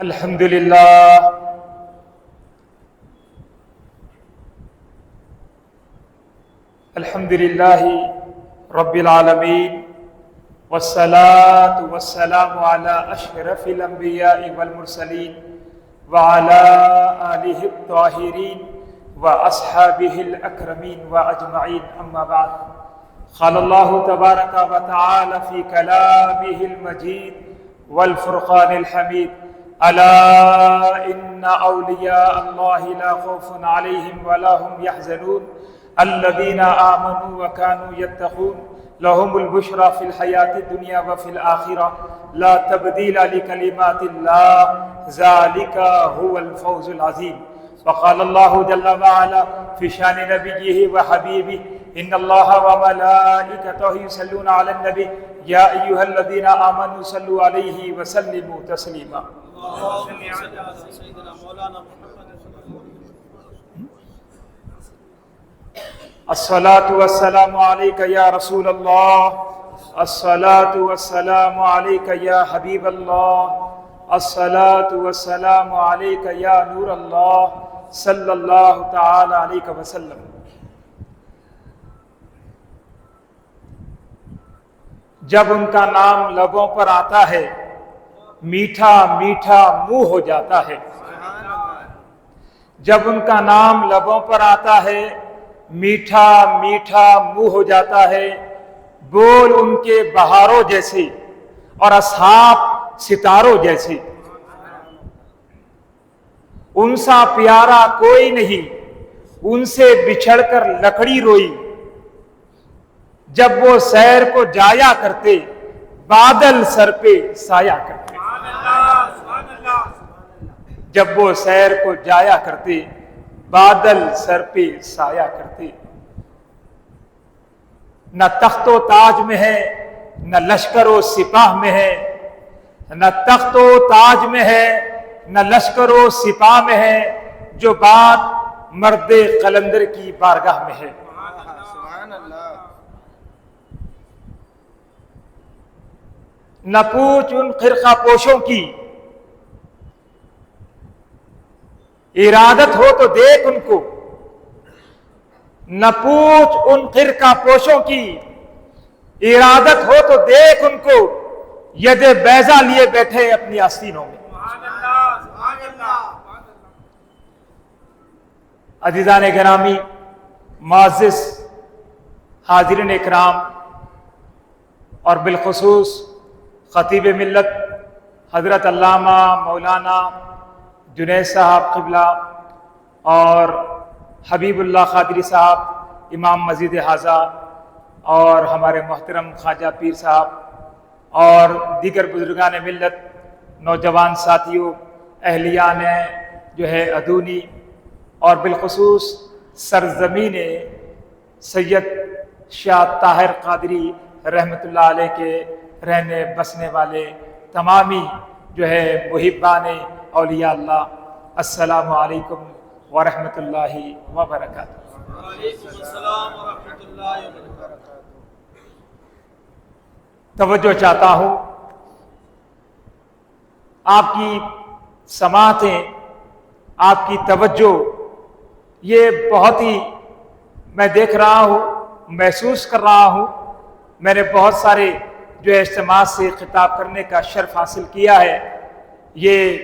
الحمد لله الحمد لله رب العالمين والصلاة والسلام على أشرف الأنبياء والمرسلين وعلى آله الطاهرين وأصحابه الأكرمين وأجمعين أما بعد قال الله تبارك وتعالى في كلامه المجيد والفرقان الحميد ألا إن أولياء الله لا خوف عليهم ولا هم يحزنون الذين آمنوا وكانوا يتقون لهم البشرى في الحياة الدنيا وفي الآخرة لا تبديل لكلمات الله ذلك هو الفوز العظيم. وقال الله جل وعلا في شان نبيه وحبيبه إن الله وملائكته يصلون على النبي يا أيها الذين آمنوا صلوا عليه وسلموا تسليما. الصلاة والسلام عليك يا رسول الله الصلاة والسلام عليك يا حبيب الله الصلاة والسلام عليك يا نور الله صلی اللہ تعالی علیہ وسلم. جب ان کا نام لبوں پر آتا ہے میٹھا میٹھا منہ ہو جاتا ہے. جب ان کا نام لبوں پر آتا ہے میٹھا میٹھا منہ ہو جاتا ہے. بول ان کے بہاروں جیسے اور اصحاب ستاروں جیسے. ان سا پیارا کوئی نہیں ان سے بچھڑ کر لکڑی روئی. جب وہ سیر کو جایا کرتے بادل سر پہ سایہ کرتے. جب وہ سیر کو جایا کرتے بادل سر پہ سایہ کرتے. نہ تخت و تاج میں ہے نہ لشکر و سپاہ میں ہے. نہ تخت و تاج میں ہے نہ لشکر و سپاہ میں ہے جو بات مرد قلندر کی بارگاہ میں ہے. نہ پوچھ ان خرقہ پوشوں کی ارادت ہو تو دیکھ ان کو. نہ پوچھ ان خرقہ پوشوں کی ارادت ہو تو دیکھ ان کو ید بیضا لیے بیٹھے اپنی آستینوں میں. عزیزان گرامی معزز حاضرین اکرام اور بالخصوص خطیب ملت حضرت علامہ مولانا جنید صاحب قبلہ اور حبیب اللہ قادری صاحب امام مسجد حاضہ اور ہمارے محترم خواجہ پیر صاحب اور دیگر بزرگان ملت نوجوان ساتھیوں اہلیان جو ہے ادونی اور بالخصوص سرزمین سید شاہ طاہر قادری رحمۃ اللہ علیہ کے رہنے بسنے والے تمامی جو ہے محبان اولیاء اللہ السلام علیکم ورحمۃ اللہ وبرکاتہ. وعلیکم السلام ورحمۃ اللہ وبرکاتہ. توجہ چاہتا ہوں آپ کی سماعتیں آپ کی توجہ یہ بہت ہی میں دیکھ رہا ہوں محسوس کر رہا ہوں. میں نے بہت سارے جو ہے اجتماع سے خطاب کرنے کا شرف حاصل کیا ہے. یہ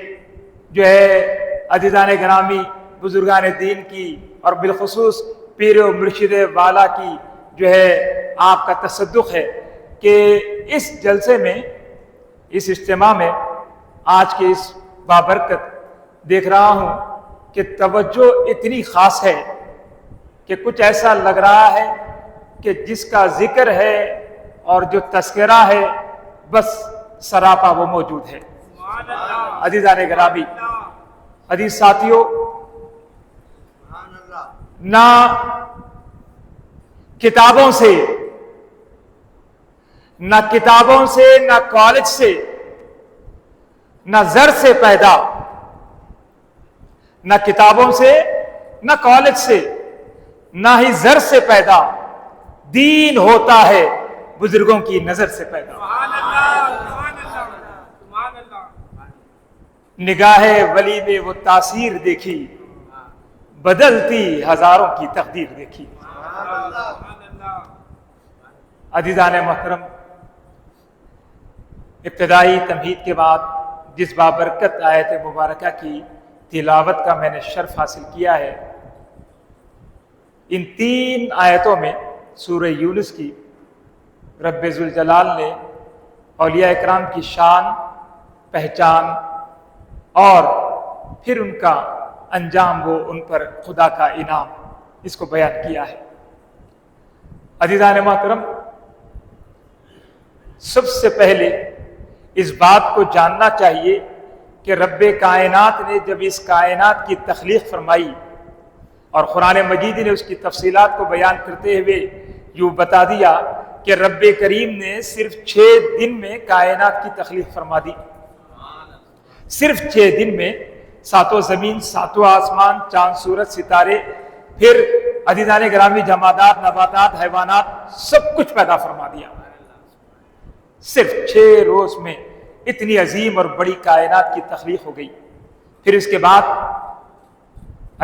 جو ہے عزیزان گرامی بزرگان دین کی اور بالخصوص پیر و مرشد والا کی جو ہے آپ کا تصدق ہے کہ اس جلسے میں اس اجتماع میں آج کے اس بابرکت دیکھ رہا ہوں کہ توجہ اتنی خاص ہے کہ کچھ ایسا لگ رہا ہے کہ جس کا ذکر ہے اور جو تذکرہ ہے بس سراپا وہ موجود ہے. عزیزان گرامی عزیز ساتھیوں نہ کتابوں سے نہ کالج سے نہ زر سے پیدا نہ کتابوں سے نہ کالج سے نہ ہی زر سے پیدا دین ہوتا ہے بزرگوں کی نظر سے پیدا. نگاہ ولی میں وہ تاثیر دیکھی، بدلتی ہزاروں کی تقدیر دیکھی۔ عزیزان محترم، ابتدائی تمہید کے بعد جس بابرکت آیت مبارکہ کی تلاوت کا میں نے شرف حاصل کیا ہے، ان 3 آیتوں میں سورہ یونس کی رب ذوالجلال نے اولیاء اکرام کی شان، پہچان اور پھر ان کا انجام، وہ ان پر خدا کا انعام، اس کو بیان کیا ہے۔ عزیزان محترم، سب سے پہلے اس بات کو جاننا چاہیے کہ رب کائنات نے جب اس کائنات کی تخلیق فرمائی اور قرآن مجید نے اس کی تفصیلات کو بیان کرتے ہوئے یوں بتا دیا کہ رب کریم نے صرف 6 دن میں کائنات کی تخلیق فرما دی۔ صرف 6 دن میں 7 زمین، 7 آسمان، چاند، سورج، ستارے، پھر عزیزان گرامی جمادات، نباتات، حیوانات، سب کچھ پیدا فرما دیا۔ صرف 6 روز میں اتنی عظیم اور بڑی کائنات کی تخلیق ہو گئی۔ پھر اس کے بعد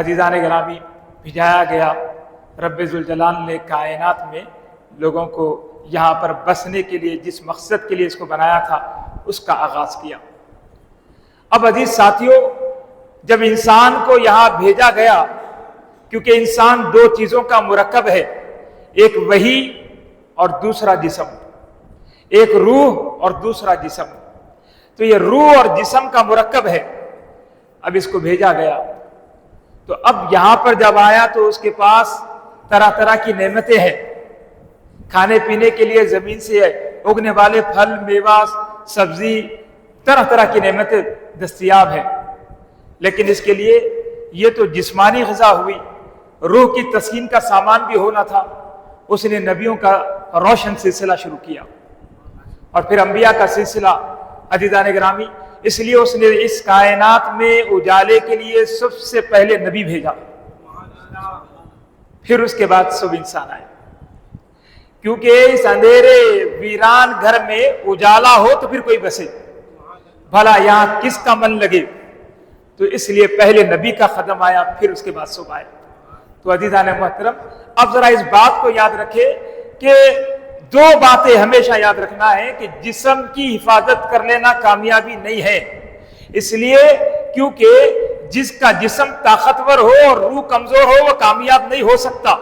عزیزان گرامی بھیجایا گیا، رب ذوالجلال نے کائنات میں لوگوں کو یہاں پر بسنے کے لیے جس مقصد کے لیے اس کو بنایا تھا اس کا آغاز کیا۔ اب عزیز ساتھیوں، جب انسان کو یہاں بھیجا گیا، کیونکہ انسان 2 چیزوں کا مرکب ہے، ایک وحی اور دوسرا جسم، ایک روح اور دوسرا جسم، تو یہ روح اور جسم کا مرکب ہے۔ اب اس کو بھیجا گیا تو اب یہاں پر جب آیا تو اس کے پاس طرح طرح کی نعمتیں ہیں، کھانے پینے کے لیے زمین سے اگنے والے پھل، میوہ، سبزی، طرح طرح کی نعمتیں دستیاب ہیں، لیکن اس کے لیے یہ تو جسمانی غذا ہوئی، روح کی تسکین کا سامان بھی ہونا تھا۔ اس نے نبیوں کا روشن سلسلہ شروع کیا اور پھر انبیاء کا سلسلہ۔ عزیزان گرامی، اس لیے اس نے اس کائنات میں اجالے کے لیے سب سے پہلے نبی بھیجا، پھر اس کے بعد سب انسان آئے، کیونکہ اس اندھیرے ویران گھر میں اجالا ہو تو پھر کوئی بسے، بھلا یہاں کس کا من لگے، تو اس لیے پہلے نبی کا قدم آیا، پھر اس کے بعد سب آئے۔ تو عزیزان محترم، اب ذرا اس بات کو یاد رکھے کہ 2 باتیں ہمیشہ یاد رکھنا ہے کہ جسم کی حفاظت کر لینا کامیابی نہیں ہے، اس لیے کیونکہ جس کا جسم طاقتور ہو اور روح کمزور ہو وہ کامیاب نہیں ہو سکتا،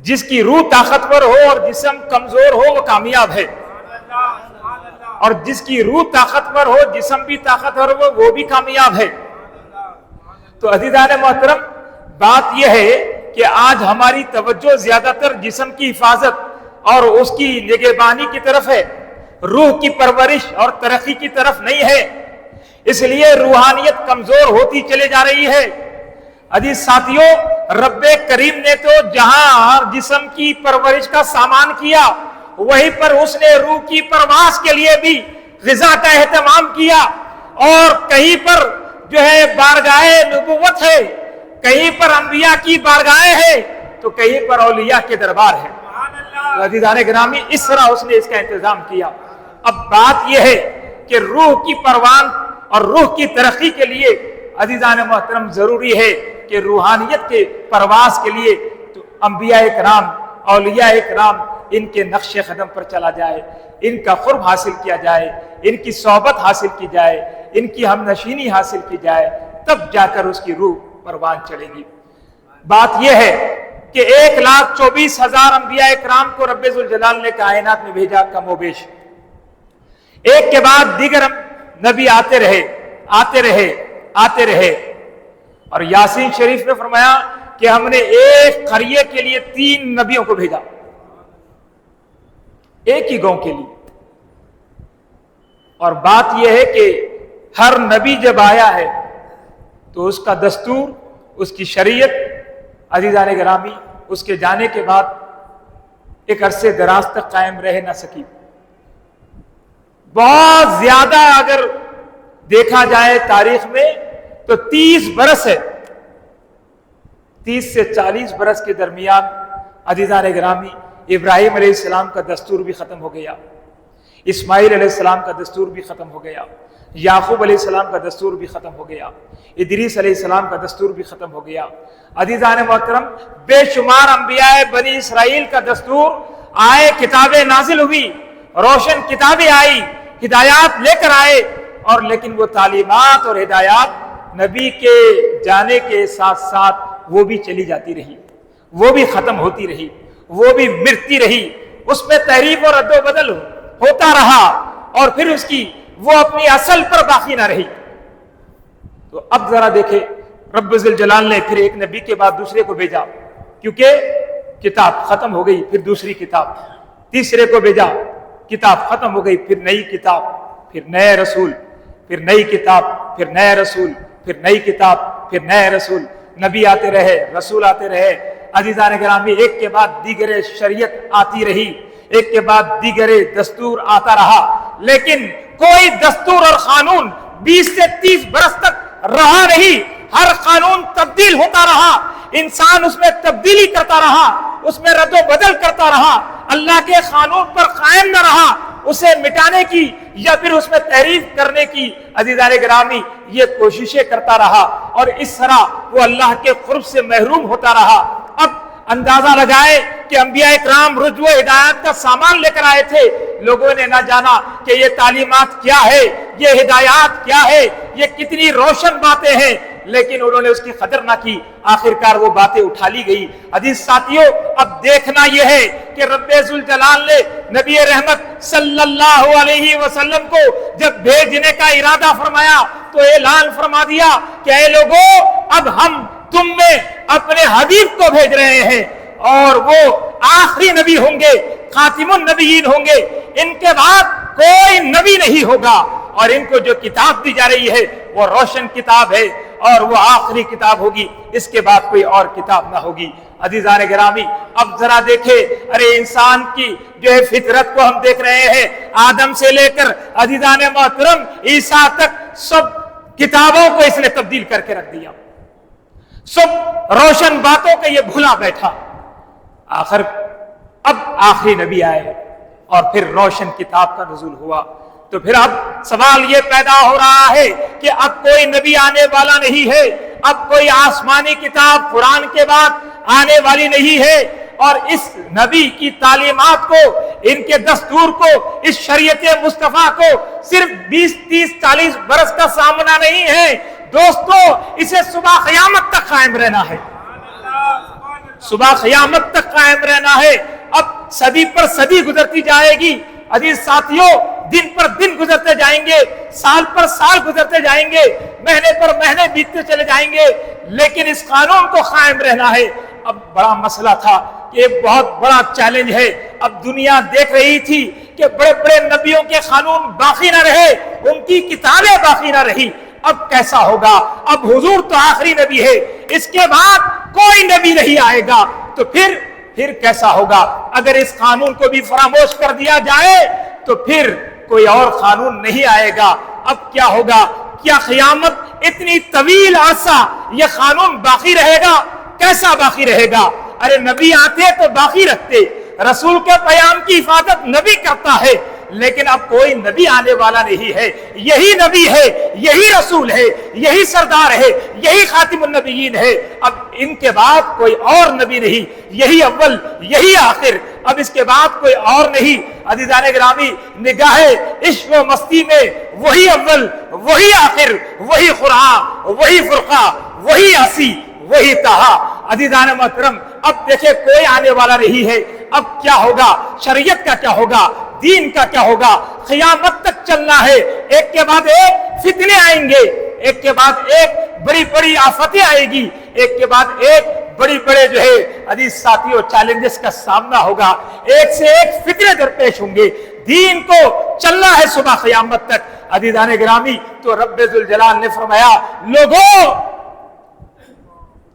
جس کی روح طاقتور ہو اور جسم کمزور ہو وہ کامیاب ہے، اور جس کی روح طاقتور ہو جسم بھی طاقتور ہو وہ بھی کامیاب ہے۔ تو عزیزان محترم، بات یہ ہے کہ آج ہماری توجہ زیادہ تر جسم کی حفاظت اور اس کی نگہبانی کی طرف ہے، روح کی پرورش اور ترقی کی طرف نہیں ہے، اس لیے روحانیت کمزور ہوتی چلے جا رہی ہے۔ عزیز ساتھیوں، رب کریم نے تو جہاں جسم کی پرورش کا سامان کیا، وہیں پر اس نے روح کی پرواز کے لیے بھی غذا کا اہتمام کیا، اور کہیں پر جو ہے بارگاہ نبوت ہے، کہیں پر انبیاء کی بارگاہیں ہیں، تو کہیں پر اولیاء کے دربار ہے۔ عزیزان گرامی، اس طرح اس نے اس کا انتظام کیا۔ اب بات یہ ہے کہ روح کی پروان اور روح کی ترقی کے لیے عزیزان محترم ضروری ہے کہ روحانیت کے پرواز کے لیے تو انبیاء اکرام، اولیاء اکرام، ان کے نقش قدم پر چلا جائے، ان کا قرب حاصل کیا جائے، ان کی صحبت حاصل کی جائے، ان کی ہم نشینی حاصل کی جائے، تب جا کر اس کی روح پروان چڑھے گی۔ بات یہ ہے کہ 1,24,000 انبیاء اکرام کو رب ذوالجلال نے کائنات میں بھیجا، کم و بیش، ایک کے بعد دیگر نبی آتے رہے، اور یاسین شریف نے فرمایا کہ ہم نے ایک قریے کے لیے 3 نبیوں کو بھیجا، ایک ہی گاؤں کے لیے۔ اور بات یہ ہے کہ ہر نبی جب آیا ہے تو اس کا دستور، اس کی شریعت عزیزان گرامی اس کے جانے کے بعد ایک عرصے دراز تک قائم رہ نہ سکی۔ بہت زیادہ اگر دیکھا جائے تاریخ میں تو 30 برس ہے، 30 سے 40 برس کے درمیان عزیزان گرامی ابراہیم علیہ السلام کا دستور بھی ختم ہو گیا، اسماعیل علیہ السلام کا دستور بھی ختم ہو گیا، یعقوب علیہ السلام کا دستور بھی ختم ہو گیا، ادریس علیہ السلام کا دستور بھی ختم ہو گیا۔ عزیزان محترم، بے شمار انبیاء بنی اسرائیل کا دستور آئے، کتابیں نازل ہوئی، روشن کتابیں آئی، ہدایات لے کر آئے، اور لیکن وہ تعلیمات اور ہدایات نبی کے جانے کے ساتھ ساتھ وہ بھی چلی جاتی رہی، وہ بھی ختم ہوتی رہی، وہ بھی مرتی رہی، اس میں تحریف اور رد و بدل ہوتا رہا، اور پھر اس کی وہ اپنی اصل پر باقی نہ رہی۔ تو اب ذرا دیکھیں، رب ذوالجلال نے پھر ایک نبی کے بعد دوسرے کو بھیجا، کیونکہ کتاب ختم ہو گئی، پھر دوسری کتاب، تیسرے کو بھیجا، کتاب ختم ہو گئی، پھر نئی کتاب، پھر نئے رسول، پھر نئی کتاب، پھر نئے رسول، پھر نئی کتاب، پھر نئے رسول، نبی آتے رہے، رسول آتے رہے۔ عزیزان گرامی، ایک کے بعد دیگر شریعت آتی رہی، ایک کے بعد دیگر دستور آتا رہا، لیکن کوئی دستور اور قانون 20 سے 30 برس تک رہا نہیں۔ ہر قانون تبدیل ہوتا رہا، انسان اس میں تبدیلی کرتا رہا، اس میں رد و بدل کرتا رہا، اللہ کے قانون پر قائم نہ رہا، اسے مٹانے کی یا پھر اس میں تحریف کرنے کی عزیزان گرامی یہ کوششیں کرتا رہا، اور اس طرح وہ اللہ کے قرب سے محروم ہوتا رہا۔ اب اندازہ لگائے کہ انبیاء اکرام رجوع ہدایات کا سامان لے کر آئے تھے، لوگوں نے نہ جانا کہ یہ تعلیمات کیا ہے، یہ ہدایات کیا ہے، یہ کتنی روشن باتیں ہیں، لیکن انہوں نے اس کی قدر نہ کی، آخرکار وہ باتیں اٹھا لی گئی۔ عزیز ساتھیوں، اب دیکھنا یہ ہے کہ رب ذوالجلال نے نبی رحمت صلی اللہ علیہ وسلم کو جب بھیجنے کا ارادہ فرمایا تو اعلان فرما دیا کہ اے لوگو، اب ہم تم میں اپنے حبیب کو بھیج رہے ہیں، اور وہ آخری نبی ہوں گے، خاتم النبیین ہوں گے، ان کے بعد کوئی نبی نہیں ہوگا، اور ان کو جو کتاب دی جا رہی ہے وہ روشن کتاب ہے، اور وہ آخری کتاب ہوگی، اس کے بعد کوئی اور کتاب نہ ہوگی۔ عزیزان گرامی، اب ذرا دیکھیں، ارے انسان کی جو ہے فطرت کو ہم دیکھ رہے ہیں، آدم سے لے کر عزیزان محترم عیسیٰ تک سب کتابوں کو اس نے تبدیل کر کے رکھ دیا، سب روشن باتوں کا یہ بھولا بیٹھا۔ آخر اب آخری نبی آئے اور پھر روشن کتاب کا نزول ہوا، تو پھر اب سوال یہ پیدا ہو رہا ہے کہ اب کوئی نبی آنے والا نہیں ہے، اب کوئی آسمانی کتاب قرآن کے بعد آنے والی نہیں ہے، اور اس نبی کی تعلیمات کو، ان کے دستور کو، اس شریعت مصطفیٰ کو صرف 20 30 40 برس کا سامنا نہیں ہے دوستو، اسے صبح قیامت تک قائم رہنا ہے، صبح قیامت تک قائم رہنا ہے۔ اب صدی پر صدی گزرتی جائے گی، عزیز ساتھیوں، دن پر دن گزرتے جائیں گے، سال پر سال گزرتے جائیں گے، مہینے پر مہینے بیتتے چلے جائیں گے، لیکن اس قانون کو قائم رہنا ہے۔ اب بڑا مسئلہ تھا کہ ایک بہت بڑا چیلنج ہے، اب دنیا دیکھ رہی تھی کہ بڑے بڑے نبیوں کے قانون باقی نہ رہے، ان کی کتابیں باقی نہ رہی، اب کیسا ہوگا؟ اب حضور تو آخری نبی ہے، اس کے بعد کوئی نبی نہیں آئے گا، تو پھر کیسا ہوگا؟ اگر اس قانون کو بھی فراموش کر دیا جائے تو پھر کوئی اور قانون نہیں آئے گا۔ اب کیا ہوگا؟ کیا قیامت اتنی طویل عرصہ یہ قانون باقی رہے گا؟ کیسا باقی رہے گا؟ ارے نبی آتے تو باقی رکھتے، رسول کے پیام کی حفاظت نبی کرتا ہے، لیکن اب کوئی نبی آنے والا نہیں ہے، یہی نبی ہے، یہی رسول ہے، یہی سردار ہے، یہی خاتم النبیین ہے، اب ان کے بعد کوئی اور نبی نہیں، یہی اول، یہی آخر، اب اس کے بعد کوئی اور نہیں۔ عزیزان گرامی، نگاہ عشق و مستی میں وہی اول، وہی آخر، وہی قرآن، وہی فرقہ، وہی یاسی، وہی طہا۔ عزیزان محترم، اب دیکھیں کوئی آنے والا نہیں ہے، اب کیا ہوگا؟ شریعت کا کیا ہوگا؟ دین کا کیا ہوگا؟ قیامت تک چلنا ہے، ایک کے بعد ایک فتنے آئیں گے، ایک کے بعد ایک بڑی بڑی آفتیں آئیں گی، ایک کے بعد ایک بڑی بڑے جو ہے عزیز ساتھیوں چیلنجز کا سامنا ہوگا، ایک سے ایک فتنے درپیش ہوں گے، دین کو چلنا ہے صبح قیامت تک۔ عزیزان گرامی، تو رب ذوالجلال نے فرمایا، لوگوں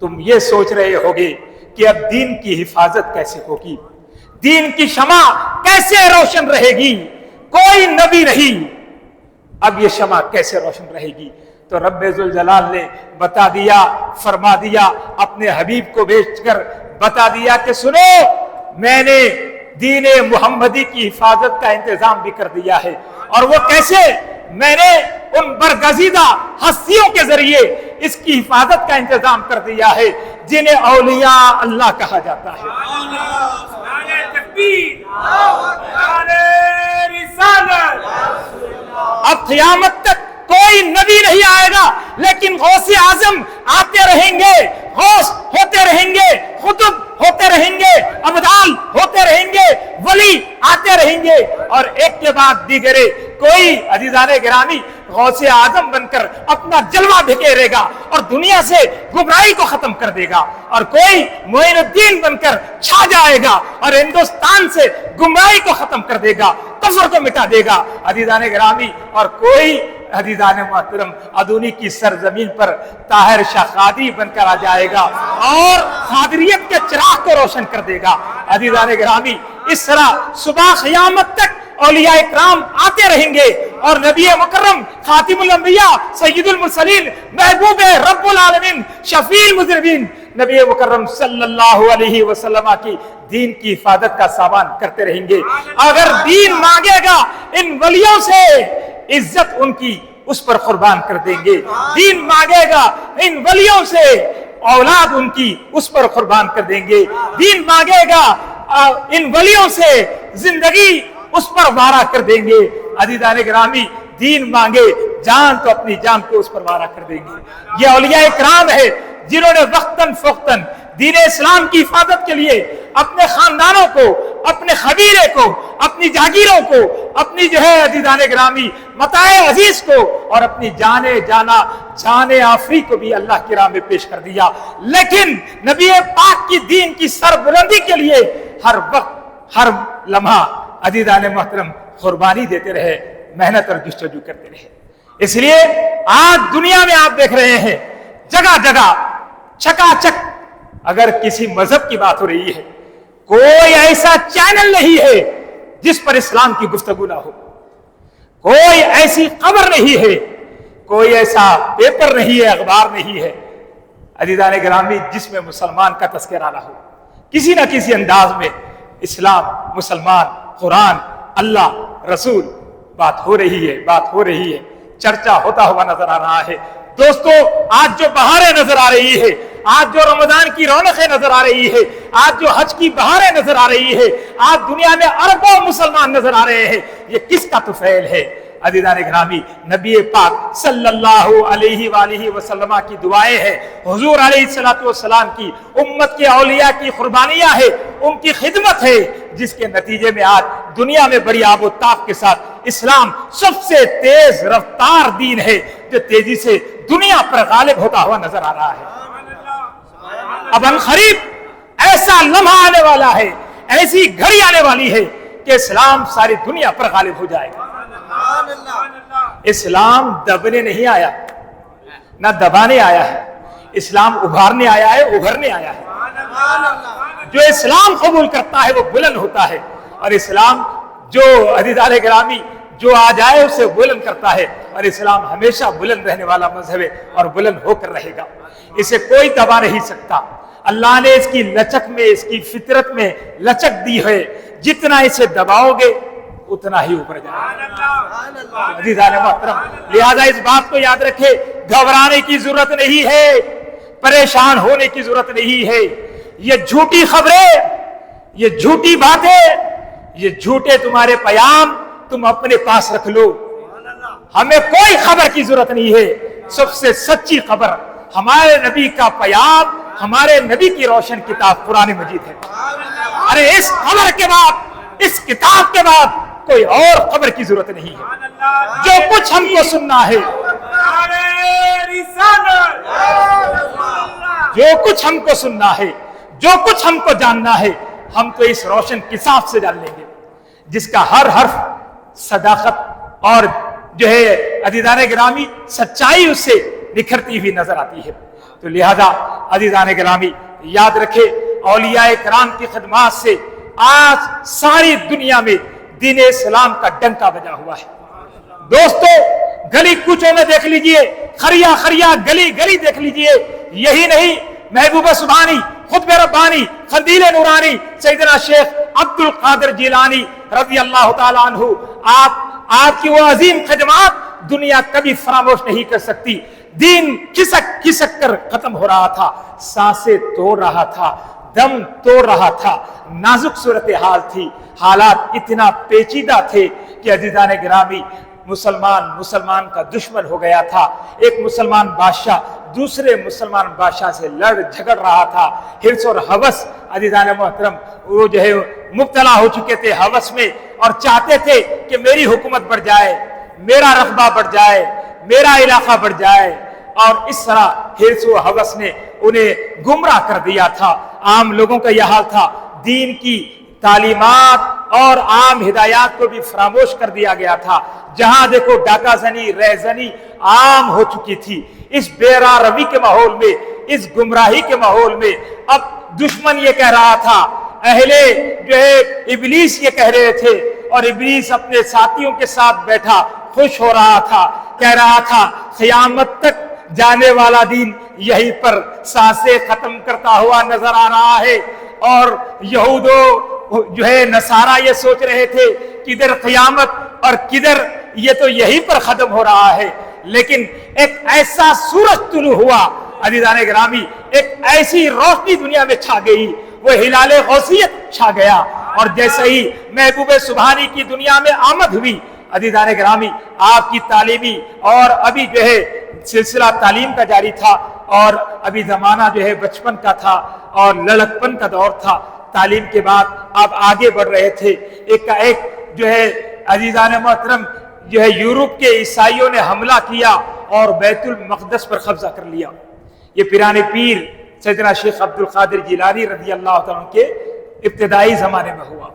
تم یہ سوچ رہے ہوگے کہ اب دین کی حفاظت کیسے ہوگی، دین کی شمع کیسے روشن رہے گی؟ کوئی نبی نہیں، اب یہ شمع کیسے روشن رہے گی؟ تو رب ذوالجلال نے بتا دیا، فرما دیا، اپنے حبیب کو بھیج کر بتا دیا کہ سنو، میں نے دین محمدی کی حفاظت کا انتظام بھی کر دیا ہے، اور وہ کیسے؟ میں نے ان برگزیدہ ہستیوں کے ذریعے اس کی حفاظت کا انتظام کر دیا ہے جنہیں اولیاء اللہ کہا جاتا ہے۔ نعرہ تکبیر، نعرہ رسالت۔ اب قیامت تک کوئی نبی نہیں آئے گا، لیکن غوث اعظم آتے رہیں گے، غوث ہوتے رہیں گے، قطب ہوتے رہیں گے، ابدال ہوتے رہیں گے، ولی آتے رہیں گے، اور ایک کے بعد دیگرے کوئی عزیزان گرامی غوث اعظم بن کر اپنا جلوہ بکھیرے گا اور دنیا سے گمراہی کو ختم کر دے گا، اور کوئی معین الدین بن کر چھا جائے گا اور ہندوستان سے گمراہی کو ختم کر دے گا، کفر کو مٹا دے گا عزیزان گرامی، اور کوئی عزیزان محترم ادونی کی سرزمین پر طاہر شاہ قادری بن کر آ جائے گا اور قادریت کے چراغ کو روشن کر دے گا۔ عزیزان گرامی، اس طرح صبح قیامت تک اولیاء اکرام آتے رہیں گے، اور نبی مکرم خاتم الانبیاء سید المرسلین محبوب رب العالمین شفیع المذنبین نبی مکرم صلی اللہ علیہ وسلم کی دین کی حفاظت کا سامان کرتے رہیں گے۔ اگر دین مانگے گا ان ولیوں سے، عزت ان کی اس پر قربان کر دیں گے۔ دین مانگے گا ان ولیوں سے، اولاد ان کی اس پر قربان کر دیں گے۔ دین مانگے گا ان ولیوں سے، زندگی اس پر وارہ کر دیں گے۔ عزیزان گرامی، دین مانگے جان تو اپنی جان کو اس پر وارہ کر دیں گے۔ یہ اولیاء اکرام ہے جنہوں نے وقتاً فوقتاً دین اسلام کی حفاظت کے لیے اپنے خاندانوں کو، اپنے خبیرے کو، اپنی جاگیروں کو، اپنی عزیزان گرامی متاع عزیز کو، اور اپنی جان آفری کو بھی اللہ کی راہ میں پیش کر دیا۔ لیکن نبی پاک کی دین کی سربلندی کے لیے ہر وقت، ہر لمحہ عزیزان محترم قربانی دیتے رہے، محنت اور جستجو کرتے رہے۔ اس لیے آج دنیا میں آپ دیکھ رہے ہیں جگہ جگہ چکا چک اگر کسی مذہب کی بات ہو رہی ہے، کوئی ایسا چینل نہیں ہے جس پر اسلام کی گفتگو نہ ہو، کوئی ایسی خبر نہیں ہے، کوئی ایسا پیپر نہیں ہے، اخبار نہیں ہے عزیزان گرامی جس میں مسلمان کا تذکرہ نہ ہو۔ کسی نہ کسی انداز میں اسلام، مسلمان، قرآن، اللہ، رسول بات ہو رہی ہے، چرچا ہوتا ہوا نظر آ رہا ہے۔ دوستو، آج جو بہاریں نظر آ رہی ہے، آج جو رمضان کی رونقیں نظر آ رہی ہے، آج جو حج کی بہاریں نظر آ رہی ہے، آج دنیا میں اربوں مسلمان نظر آ رہے ہیں، یہ کس کا طفیل ہے؟ عزیزان گرامی، نبی پاک صلی اللہ علیہ وآلہ وسلم کی دعائیں ہیں، حضور علیہ السلام کی امت کے اولیاء کی قربانیاں ہیں، ان کی خدمت ہے، جس کے نتیجے میں آج دنیا میں بڑی آب و تاب کے ساتھ اسلام سب سے تیز رفتار دین ہے جو تیزی سے دنیا پر غالب ہوتا ہوا نظر آ رہا ہے۔ اب عنقریب ایسا لمحہ آنے والا ہے، ایسی گھڑی آنے والی ہے کہ اسلام ساری دنیا پر غالب ہو جائے گا۔ اسلام دبنے نہیں آیا، نہ دبانے آیا ہے، اسلام ابھارنے آیا ہے، ابھرنے آیا ہے۔ جو اسلام قبول کرتا ہے وہ بلند ہوتا ہے، اور اسلام جو عزیزان گرامی جو آ جائے اسے بلند کرتا ہے، اور اسلام ہمیشہ بلند رہنے والا مذہب ہے اور بلند ہو کر رہے گا، اسے کوئی دبا نہیں سکتا۔ اللہ نے اس کی لچک میں، اس کی فطرت میں لچک دی ہے، جتنا اسے دباؤ گے اتنا ہی اوپر جائے گا۔ عزیزان محترم، لہذا اس بات کو یاد رکھے، گھبرانے کی ضرورت نہیں ہے، پریشان ہونے کی ضرورت نہیں ہے۔ یہ جھوٹی خبریں، یہ جھوٹی باتیں، یہ جھوٹے تمہارے پیام تم اپنے پاس رکھ لو، ہمیں کوئی خبر کی ضرورت نہیں ہے۔ سب سے سچی خبر ہمارے نبی کا پیام، ہمارے نبی کی روشن کتاب قرآن مجید ہے۔ ارے اس خبر کے بعد، اس کتاب کے بعد کوئی اور خبر کی ضرورت نہیں ہے۔ جو کچھ ہم کو سننا ہے، جو کچھ ہم کو سننا ہے، جو کچھ ہم کو جاننا ہے، ہم تو اس روشن کتاب سے جان لیں گے، جس کا ہر حرف صداقت اور عزیزان گرامی سچائی اس سے نکھرتی ہوئی نظر آتی ہے۔ تو لہذا عزیزان گرامی یاد رکھے، اولیاء کرام کی خدمات سے آج ساری دنیا میں دین اسلام کا ڈنکا بجا ہوا ہے۔ دوستو، گلی کوچوں میں دیکھ لیجئے، خریا خریا گلی گلی دیکھ لیجئے، یہی نہیں، محبوبہ سبحانی، خطب ربانی، قندیل نورانی، سیدنا شیخ عبد القادر جیلانی رضی اللہ تعالیٰ عنہ، آپ کی وہ عظیم خدمات دنیا کبھی فراموش نہیں کر سکتی. دین کھسک کھسک کر ختم ہو رہا تھا, سانسیں توڑ رہا تھا, دم توڑ رہا تھا, نازک صورتحال تھی, حالات اتنا پیچیدہ تھے کہ عزیزان گرامی مسلمان کا دشمن ہو گیا تھا. ایک مسلمان بادشاہ دوسرے مسلمان بادشاہ سے لڑ جھگڑ رہا تھا. حرص اور ہوس عزیزان محترم وہ جو ہے مبتلا ہو چکے تھے ہوس میں, اور چاہتے تھے کہ میری حکومت بڑھ جائے, میرا رقبہ بڑھ جائے, میرا علاقہ بڑھ جائے, اور اس طرح حرص و ہوس نے انہیں گمراہ کر دیا تھا. عام لوگوں کا یہ حال تھا, دین کی تعلیمات اور عام ہدایات کو بھی فراموش کر دیا گیا تھا. جہاں دیکھو ڈاکہ زنی, رہزنی عام ہو چکی تھی. اس بے راہ روی کے ماحول میں, اس گمراہی کے ماحول میں اب دشمن یہ کہہ رہا تھا, اہلِ جو ہے ابلیس یہ کہہ رہے تھے, اور ابلیس اپنے ساتھیوں کے ساتھ بیٹھا خوش ہو رہا تھا, کہہ رہا تھا قیامت تک جانے والا دین یہیں پر سانسیں ختم کرتا ہوا نظر آ رہا ہے. اور یہودو جو ہے نصارہ یہ سوچ رہے تھے کدھر قیامت اور کدھر یہ تو یہیں پر ختم ہو رہا ہے. لیکن ایک ایسا سورج طلوع ہوا عزیزان گرامی, ایک ایسی روشنی دنیا میں چھا گئی, وہ ہلال غوثیت چھا گیا. اور جیسے ہی محبوب سبحانی کی دنیا میں آمد ہوئی عزیزان گرامی, آپ کی تعلیمی اور ابھی جو ہے سلسلہ تعلیم کا جاری تھا, اور ابھی زمانہ جو ہے بچپن کا تھا اور لڑکپن کا دور تھا. تعلیم کے بعد آپ آگے بڑھ رہے تھے. ایک کا ایک جو ہے عزیزان محترم جو ہے یورپ کے عیسائیوں نے حملہ کیا اور بیت المقدس پر قبضہ کر لیا. یہ پیران پیر سیدنا شیخ عبد القادر جیلانی رضی اللہ تعالیٰ کے ابتدائی زمانے میں ہوا.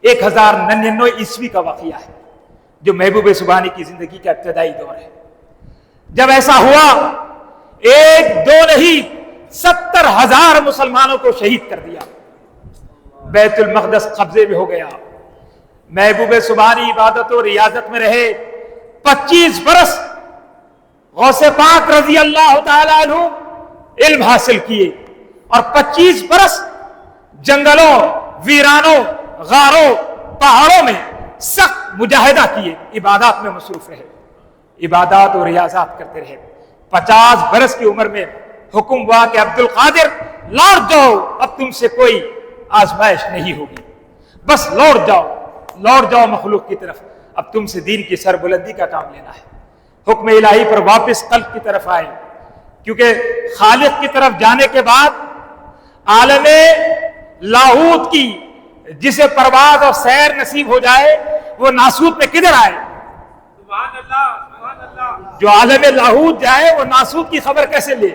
1099 عیسوی کا واقعہ ہے جو محبوب سبحانی کی زندگی کا ابتدائی دور ہے. جب ایسا ہوا, ایک دو نہیں 70,000 مسلمانوں کو شہید کر دیا. بیت المقدس قبضے میں ہو گیا. محبوب سبحانی عبادت و ریاضت میں رہے. 25 برس غوث پاک رضی اللہ تعالیٰ عنہ علم حاصل کیے, اور 25 برس جنگلوں, ویرانوں, غاروں, پہاڑوں میں سخت مجاہدہ کیے, عبادات میں مصروف رہے, عبادات و ریاضات کرتے رہے. 50 برس کی عمر میں حکم ہوا کہ عبد القادر لوٹ جاؤ, اب تم سے کوئی آزمائش نہیں ہوگی, بس لوٹ جاؤ مخلوق کی طرف, اب تم سے دین کی سربلندی کا کام لینا ہے. حکم الہی پر واپس قلب کی طرف آئے, کیونکہ خالق کی طرف جانے کے بعد عالم لاہوت کی جسے پرواز اور سیر نصیب ہو جائے وہ ناسوت میں کدھر آئے؟ سبحان اللہ, سبحان اللہ. جو عالم لاہوت جائے وہ ناسوت کی خبر کیسے لے؟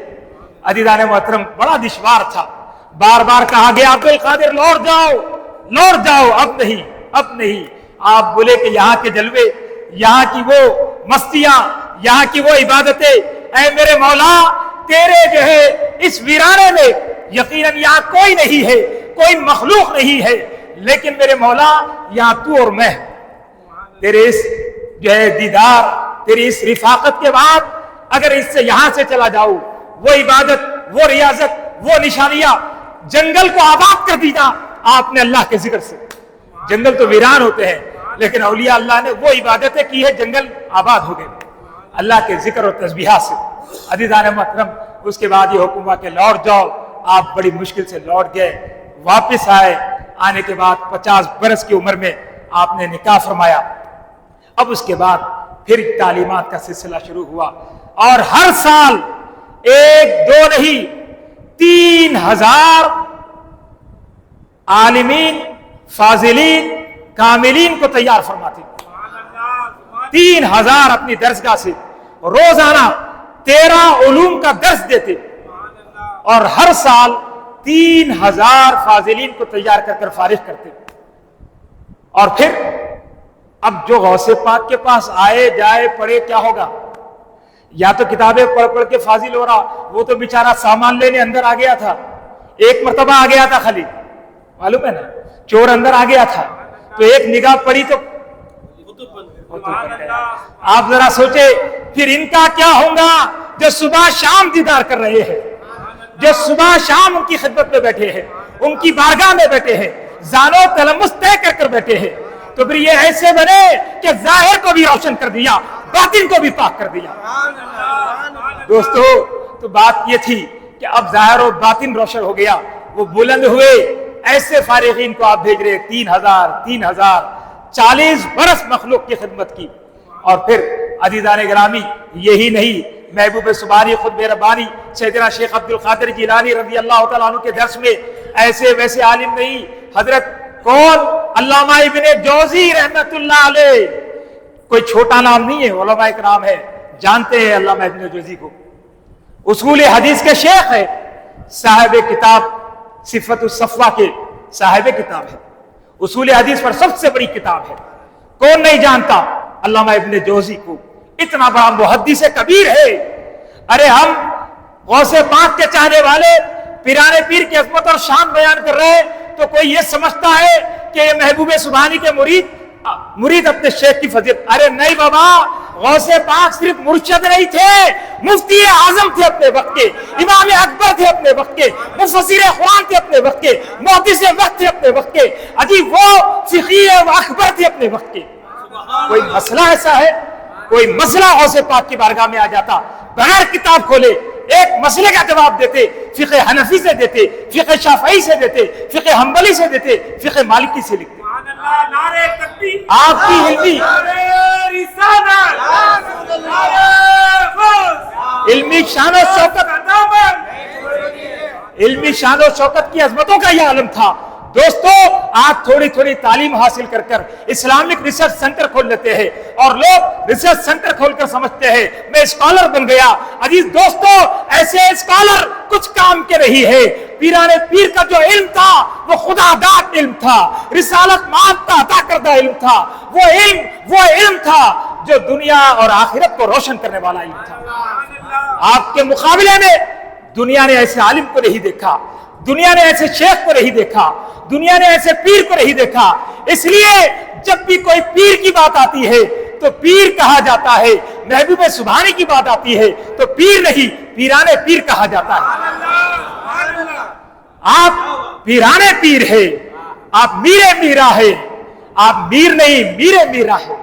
عزیزان محترم بڑا دشوار تھا. بار بار کہا گیا عبد القادر لوٹ جاؤ, اب نہیں. آپ بولے کہ یہاں کے جلوے, یہاں کی وہ مستیاں, یہاں کی وہ عبادتیں, اے میرے مولا تیرے جو ہے اس ویرانے میں یقیناً یہاں کوئی نہیں ہے, کوئی مخلوق نہیں ہے, لیکن میرے مولا یہاں تو اور میں, تیرے اس جو ہے دیدار, تیری اس رفاقت کے بعد اگر اس سے یہاں سے چلا جاؤ, وہ عبادت, وہ ریاضت, وہ نشانیاں جنگل کو آباد کر دینا آپ نے اللہ کے ذکر سے. جنگل تو ویران ہوتے ہیں, لیکن اولیاء اللہ نے وہ عبادتیں کی ہے, جنگل آباد ہو گئے اللہ کے ذکر اور تسبیحات سے. عزیزان محترم اس کے بعد یہ حکم ہوا کہ لوٹ جاؤ. آپ بڑی مشکل سے لوٹ گئے, واپس آئے. آنے کے بعد 50 برس کی عمر میں آپ نے نکاح فرمایا. اب اس کے بعد پھر تعلیمات کا سلسلہ شروع ہوا, اور ہر سال 1-2 نہیں 3,000 عالمین, فاضلین, کاملین کو تیار فرماتے. 3,000 اپنی درسگاہ سے روزانہ 13 علوم کا درس دیتے, اور ہر سال 3,000 فاضلین کو تیار کر کر فارغ کرتے. اور پھر اب جو غوث پاک کے پاس آئے جائے پڑھے کیا ہوگا؟ یا تو کتابیں پڑھ کے فاضل ہو رہا, وہ تو بیچارہ سامان لینے اندر آ گیا تھا. ایک مرتبہ آ گیا تھا خالی, معلوم ہے نا, چور اندر آ گیا تھا تو ایک نگاہ پڑی تو آپ ذرا سوچے پھر ان کا کیا ہوگا جو صبح شام دیدار کر رہے ہیں, جو صبح شام ان کی خدمت میں بیٹھے ہیں, ان کی بارگاہ میں بیٹھے ہیں, زانو تلمس طے کر کر بیٹھے ہیں. تو پھر یہ ایسے بنے کہ ظاہر کو بھی روشن کر دیا, باطن کو بھی پاک کر دیا۔ دوستو تو بات یہ تھی کہ اب ظاہر و باطن روشن ہو گیا، وہ بلند ہوئے، ایسے فارغین کو آپ بھیج رہے 3000 40 برس مخلوق کی خدمت کی۔ اور پھر عزیزان گرامی یہی نہیں، محبوب سبحانی خود ربانی سیدنا شیخ عبد القادر جیلانی رضی اللہ تعالیٰ عنہ کے درس میں ایسے ویسے عالم نہیں، حضرت کون؟ علامہ ابن جوزی رحمت اللہ علیہ، کوئی چھوٹا نام نہیں ہے، علماء کرام ہے، جانتے ہیں علامہ ابن جوزی کو، اصول حدیث کے شیخ ہے، صاحب کتاب صفت الصفوہ کے صاحب کتاب ہے، اصول حدیث پر سب سے بڑی کتاب ہے، کون نہیں جانتا علامہ ابن جوزی کو، اتنا بڑا محدث کبیر ہے۔ ارے ہم غوث پاک کے چاہنے والے پیرانے پیر کی عظمت اور شان بیان کر رہے ہیں تو کوئی یہ سمجھتا ہے کہ یہ محبوب سبحانی کے مرید اپنے شیخ کی فضیلت، ارے نہیں بابا، غوث پاک صرف مرشد نہیں تھے، مفتی اعظم تھے اپنے وقت کے، امام اکبر تھے اپنے وقت کے، مفسر قرآن تھے اپنے وقت کے، محدث وقت تھے اپنے وقت کے، عجیب وہ فقیہ اکبر تھے اپنے وقت کے۔ کوئی مسئلہ ایسا ہے، کوئی مسئلہ غوث پاک کی بارگاہ میں آ جاتا، بغیر کتاب کھولے ایک مسئلے کا جواب دیتے، فقہ حنفی سے دیتے، فقہ شافعی سے دیتے، فقہ حنبلی سے دیتے، فقہ مالکی سے لکھتے۔ آپ کی علمی شان و شوکت، علمی شان و شوکت کی عظمتوں کا یہ عالم تھا۔ دوستو آپ تھوڑی تھوڑی تعلیم حاصل کر کر اسلامک ریسرچ سینٹر کھول لیتے ہیں اور لوگ ریسرچ سینٹر کھول کر سمجھتے ہیں میں اسکالر بن گیا۔ عزیز دوستو ایسے اسکالر کچھ کام کے نہیں ہے۔ پیرانے پیر کا جو علم تھا وہ خدا داد علم تھا، رسالت مانتا عطا کردہ علم تھا، وہ علم تھا جو دنیا اور آخرت کو روشن کرنے والا علم تھا۔ آپ کے مقابلے میں دنیا نے ایسے عالم کو نہیں دیکھا، دنیا نے ایسے شیخ کو نہیں دیکھا، دنیا نے ایسے پیر کو نہیں دیکھا۔ اس لیے جب بھی کوئی پیر کی بات آتی ہے تو پیر کہا جاتا ہے، محبوب سبحانی کی بات آتی ہے تو پیر نہیں پیرانے پیر کہا جاتا ہے۔ آپ پیرانے پیر ہے، آپ میرے میرا ہے، آپ میر نہیں میرے میرا ہے۔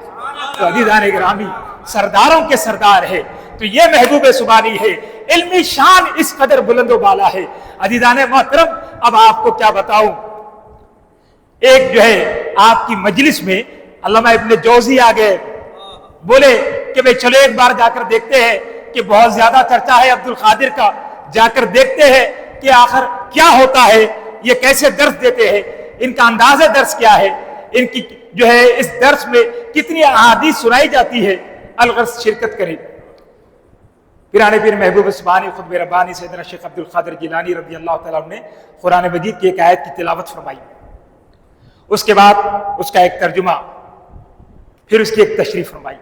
تو عزیزان گرامی سرداروں کے سردار ہے، تو یہ محبوب سبحانی ہے، علمی شان اس قدر بلند و بالا ہے۔ عزیزان محترم اب آپ کو کیا بتاؤں، ایک جو ہے آپ کی مجلس میں علامہ ابن جوزی آ گئے، بولے کہ بھئی چلو ایک بار جا کر دیکھتے ہیں کہ بہت زیادہ چرچا ہے عبد القادر کا، جا کر دیکھتے ہیں کہ آخر کیا ہوتا ہے، یہ کیسے درس دیتے ہیں، ان کا انداز درس کیا ہے، ان کی جو ہے اس درس میں کتنی احادیث سنائی جاتی ہے، الغرض شرکت کریں۔ پیرانے پیر محبوب سبحانی خطب ربانی سیدنا شیخ عبد القادر جیلانی رضی اللہ تعالیٰ عنہ نے قرآن مجید کی ایک آیت کی تلاوت فرمائی، اس کے بعد اس کا ایک ترجمہ، پھر اس کی ایک تشریح فرمائی،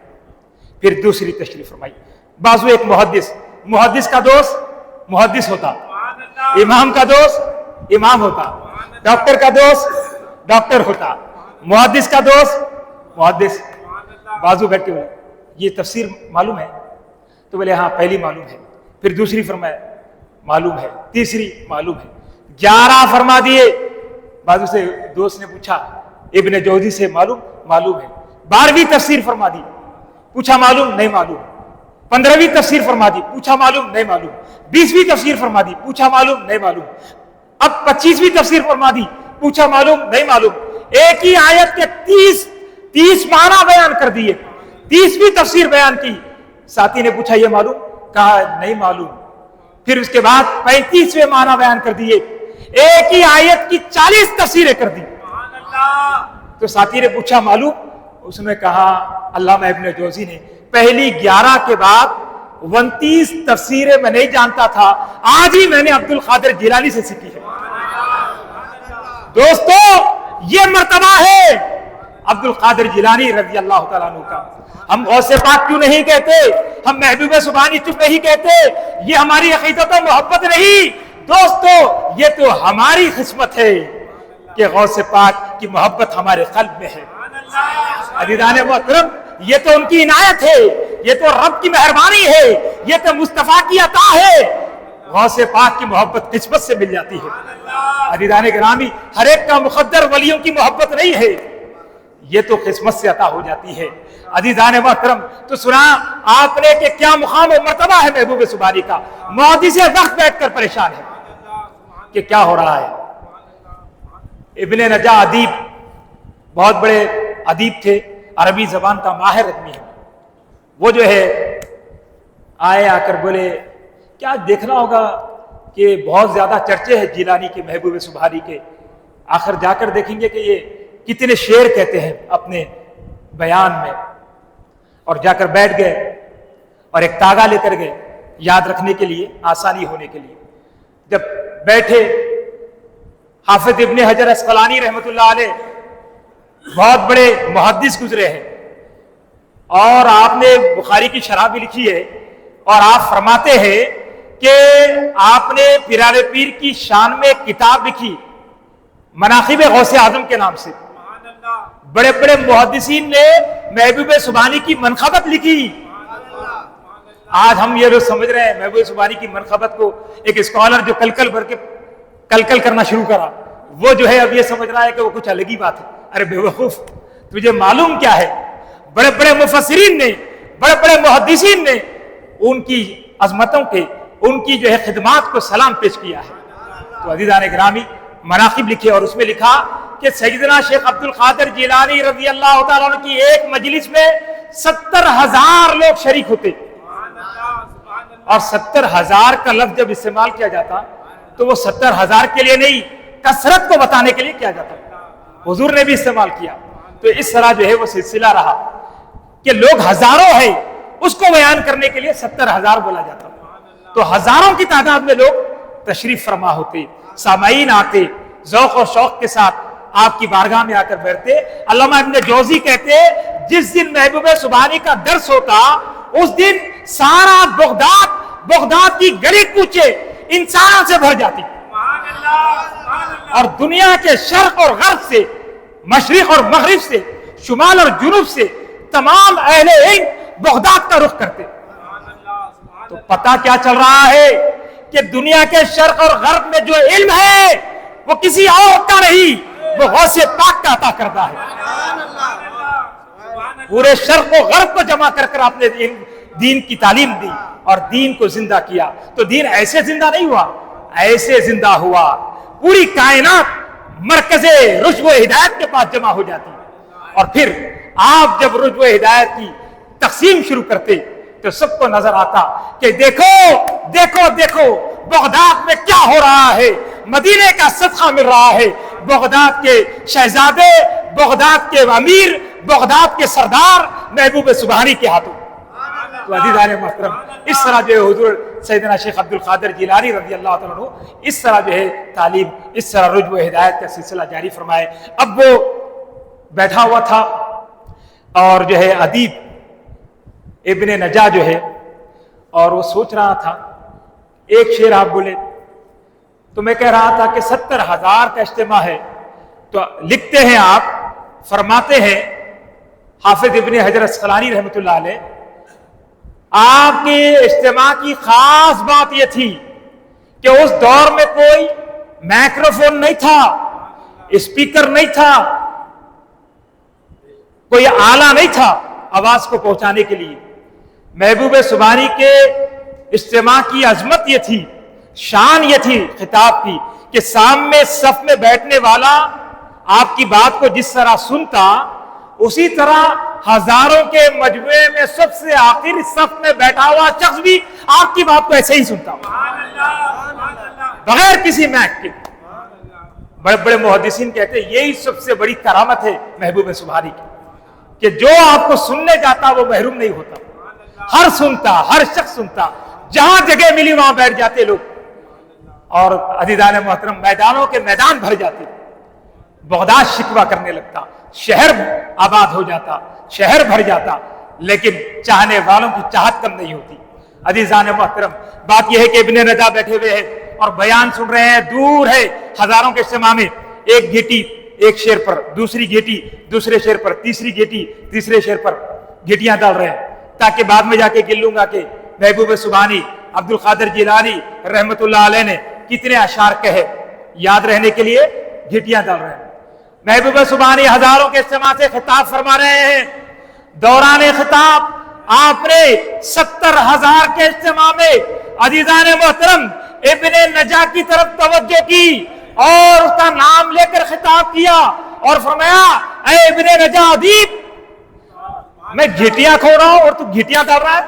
پھر دوسری تشریح فرمائی۔ بازو ایک محدث کا دوست محدث ہوتا، امام کا دوست امام ہوتا، ڈاکٹر کا دوست ڈاکٹر ہوتا، محدث کا دوست محدث۔ بازو بیٹھے ہوئے یہ تفسیر معلوم ہے؟ تو بولے ہاں پہلی معلوم ہے، پھر دوسری فرمایا معلوم ہے، تیسری معلوم ہے، 11 فرما دیے۔ بازو سے دوست نے پوچھا ابن جوزی سے معلوم ہے، 12ویں تفسیر فرما دی، پوچھا معلوم نہیں معلوم، 15ویں تفسیر فرما دی، پوچھا معلوم نہیں معلوم، 20ویں تفسیر فرما دی، پوچھا معلوم نہیں معلوم، اب 25ویں تفسیر فرما دی، پوچھا معلوم نہیں معلوم۔ ایک ہی آیت کے 30 معنی بیان کر دیے، 30ویں تفسیر بیان کی۔ ساتھی نے پوچھا یہ معلوم، کہا نہیں معلوم، پھر اس کے بعد 35ویں معنی بیان کر دیے، ایک ہی آیت کی 40 تفسیریں کر دی۔ تو ساتھی نے پوچھا معلوم، اس نے کہا علامہ ابن جوزی نے پہلی 11 کے بعد 29 تفسیریں میں نہیں جانتا تھا، آج ہی میں نے عبد القادر جیلانی سے سیکھی ہے۔ دوستو یہ مرتبہ ہے عبد القادر جیلانی رضی اللہ تعالیٰ عنہ کا۔ ہم غوث پاک کیوں نہیں کہتے، ہم محبوب سبحانی چپ نہیں کہتے، یہ ہماری عقیدت و محبت نہیں دوستو، یہ تو ہماری قسمت ہے کہ غوث پاک کی محبت ہمارے قلب میں ہے۔ عزیزان محترم یہ تو ان کی عنایت ہے، یہ تو رب کی مہربانی ہے، یہ تو مصطفیٰ کی عطا ہے۔ غوث پاک کی محبت قسمت سے مل جاتی ہے۔ عزیزان گرامی ہر ایک کا مقدر ولیوں کی محبت نہیں ہے، یہ تو قسمت سے عطا ہو جاتی ہے۔ عزیزان محترم، تو سنا آپ نے کہ کیا مقام و مرتبہ ہے محبوب سبحانی کا۔ محدث وقت بیٹھ کر پریشان ہے کہ کیا ہو رہا ہے۔ ابن نجا ادیب، بہت بڑے ادیب تھے، عربی زبان کا ماہر آدمی ہے۔ وہ جو ہے آئے، آ کر بولے کیا دیکھنا ہوگا کہ بہت زیادہ چرچے ہیں جیلانی کے، محبوب سبحانی کے، آخر جا کر دیکھیں گے کہ یہ کتنے شعر کہتے ہیں اپنے بیان میں۔ اور جا کر بیٹھ گئے اور ایک تاغا لے کر گئے یاد رکھنے کے لیے، آسانی ہونے کے لیے۔ جب بیٹھے، حافظ ابن حجر اسقلانی رحمۃ اللہ علیہ بہت بڑے محدث گزرے ہیں، اور آپ نے بخاری کی شرح بھی لکھی ہے، اور آپ فرماتے ہیں کہ آپ نے پیران پیر کی شان میں کتاب لکھی مناقب غوث اعظم کے نام سے۔ بڑے بڑے محدثین نے محبوب سبحانی کی منقبت لکھی۔ آج ہم یہ لوگ سمجھ رہے ہیں محبوب سبحانی کی منقبت کو ایک اسکالر جو کلکل بھر کے کلکل کرنا شروع کرا، وہ جو ہے اب یہ سمجھ رہا ہے کہ وہ کچھ الگ ہی بات ہے۔ ارے بے وقوف، تجھے معلوم کیا ہے؟ بڑے بڑے مفسرین نے، بڑے بڑے محدثین نے ان کی عظمتوں کے، ان کی جو ہے خدمات کو سلام پیش کیا ہے۔ تو عزیزان گرامی، مناقب لکھے، اور اس میں لکھا کہ سیدنا شیخ عبد القادر جیلانی رضی اللہ تعالیٰ عنہ کی ایک مجلس میں 70,000 لوگ شریک ہوتے، اور 70,000 کا لفظ جب استعمال کیا جاتا تو وہ 70,000 کے لیے نہیں، کثرت کو بتانے کے لیے کیا جاتا، حضور نے بھی استعمال کیا۔ تو اس طرح جو ہے وہ سلسلہ رہا کہ لوگ ہزاروں ہیں، اس کو بیان کرنے کے لیے 70,000 بولا جاتا، تو ہزاروں کی تعداد میں لوگ تشریف فرما ہوتے، سامعین آتے، ذوق و شوق کے ساتھ آپ کی بارگاہ میں آ کر بیٹھتے۔ علامہ ابن جوزی کہتے جس دن محبوب سبحانی کا درس ہوتا اس دن سارا بغداد کی گلی کوچے انسانوں سے بھر جاتی، اور دنیا کے شرق اور غرب سے، مشرق اور مغرب سے، شمال اور جنوب سے تمام اہل علم بغداد کا رخ کرتے۔ تو پتہ کیا چل رہا ہے کہ دنیا کے شرق اور غرب میں جو علم ہے وہ کسی اور کا نہیں، وہ غوث پاک کا عطا کرتا ہے۔ پورے شرق و غرب کو جمع کر کر آپ نے دین کی تعلیم دی اور دین کو زندہ کیا۔ تو دین ایسے زندہ نہیں ہوا، ایسے زندہ ہوا، پوری کائنات مرکز رشد و ہدایت کے پاس جمع ہو جاتی، اور پھر آپ جب رشد و ہدایت کی تقسیم شروع کرتے تو سب کو نظر آتا کہ دیکھو دیکھو دیکھو بغداد میں کیا ہو رہا ہے، مدینے کا صدقہ مل رہا ہے، بغداد کے شہزادے، بغداد کے امیر، بغداد کے سردار محبوب سبحانی کے ہاتھوں۔ تو عزیزان محترم، اس طرح جو ہے حضور سیدنا شیخ عبد القادر جیلانی رضی اللہ تعالیٰ عنہ اس طرح جو ہے تعلیم، اس طرح رشد و ہدایت کا سلسلہ جاری فرمائے۔ اب وہ بیٹھا ہوا تھا، اور جو ہے ادیب ابن نجا جو ہے، اور وہ سوچ رہا تھا، ایک شعر آپ بولے تو میں کہہ رہا تھا کہ 70,000 کا اجتماع ہے، تو لکھتے ہیں آپ، فرماتے ہیں حافظ ابن حجر اسقلانی رحمۃ اللہ علیہ، آپ کے اجتماع کی خاص بات یہ تھی کہ اس دور میں کوئی مائکروفون نہیں تھا، اسپیکر نہیں تھا، کوئی آلہ نہیں تھا آواز کو پہنچانے کے لیے۔ محبوب سبحانی کے اجتماع کی عظمت یہ تھی، شان یہ تھی خطاب کی، کہ سامنے صف میں بیٹھنے والا آپ کی بات کو جس طرح سنتا، اسی طرح ہزاروں کے مجموعے میں سب سے آخر صف میں بیٹھا ہوا شخص بھی آپ کی بات کو ایسے ہی سنتا، بغیر کسی مائک کے۔ بڑے بڑے محدثین کہتے ہیں یہی سب سے بڑی کرامت ہے محبوب سبحانی کی، کہ جو آپ کو سننے جاتا وہ محروم نہیں ہوتا، ہر سنتا، ہر شخص سنتا، جہاں جگہ ملی وہاں بیٹھ جاتے لوگ، اور عزیزان محترم میدانوں کے میدان بھر جاتے، بغداد شکوہ کرنے لگتا، شہر آباد ہو جاتا، شہر بھر جاتا، لیکن چاہنے والوں کی چاہت کم نہیں ہوتی۔ عزیزان محترم، بات یہ ہے کہ ابن نجا بیٹھے ہوئے ہیں اور بیان سن رہے ہیں، دور ہے ہزاروں کے اجتماع میں، ایک گھیٹی ایک شیر پر، دوسری گھیٹی دوسرے شیر پر، تیسری گھیٹی تیسرے شیر پر گھیٹیاں ڈال رہے ہیں، تاکہ بعد میں جا کے گر لوں گا کہ محبوب سبحانی عبد القادر جیلانی رحمت اللہ علیہ نے کتنے اشعار کہے، یاد رہنے کے لیے گھیٹیاں ڈال رہے ہیں۔ محبوب سبحانی ہزاروں کے اجتماع سے خطاب فرما رہے ہیں. دوران خطاب آپ نے 70,000 کے اجتماع میں عزیزان محترم ابن نجا کی طرف توجہ کی اور اس کا نام لے کر خطاب کیا اور فرمایا اے ابن نجا ادیب، میں گھٹیاں کھو رہا ہوں اور تو گھٹیاں ڈال رہا ہے.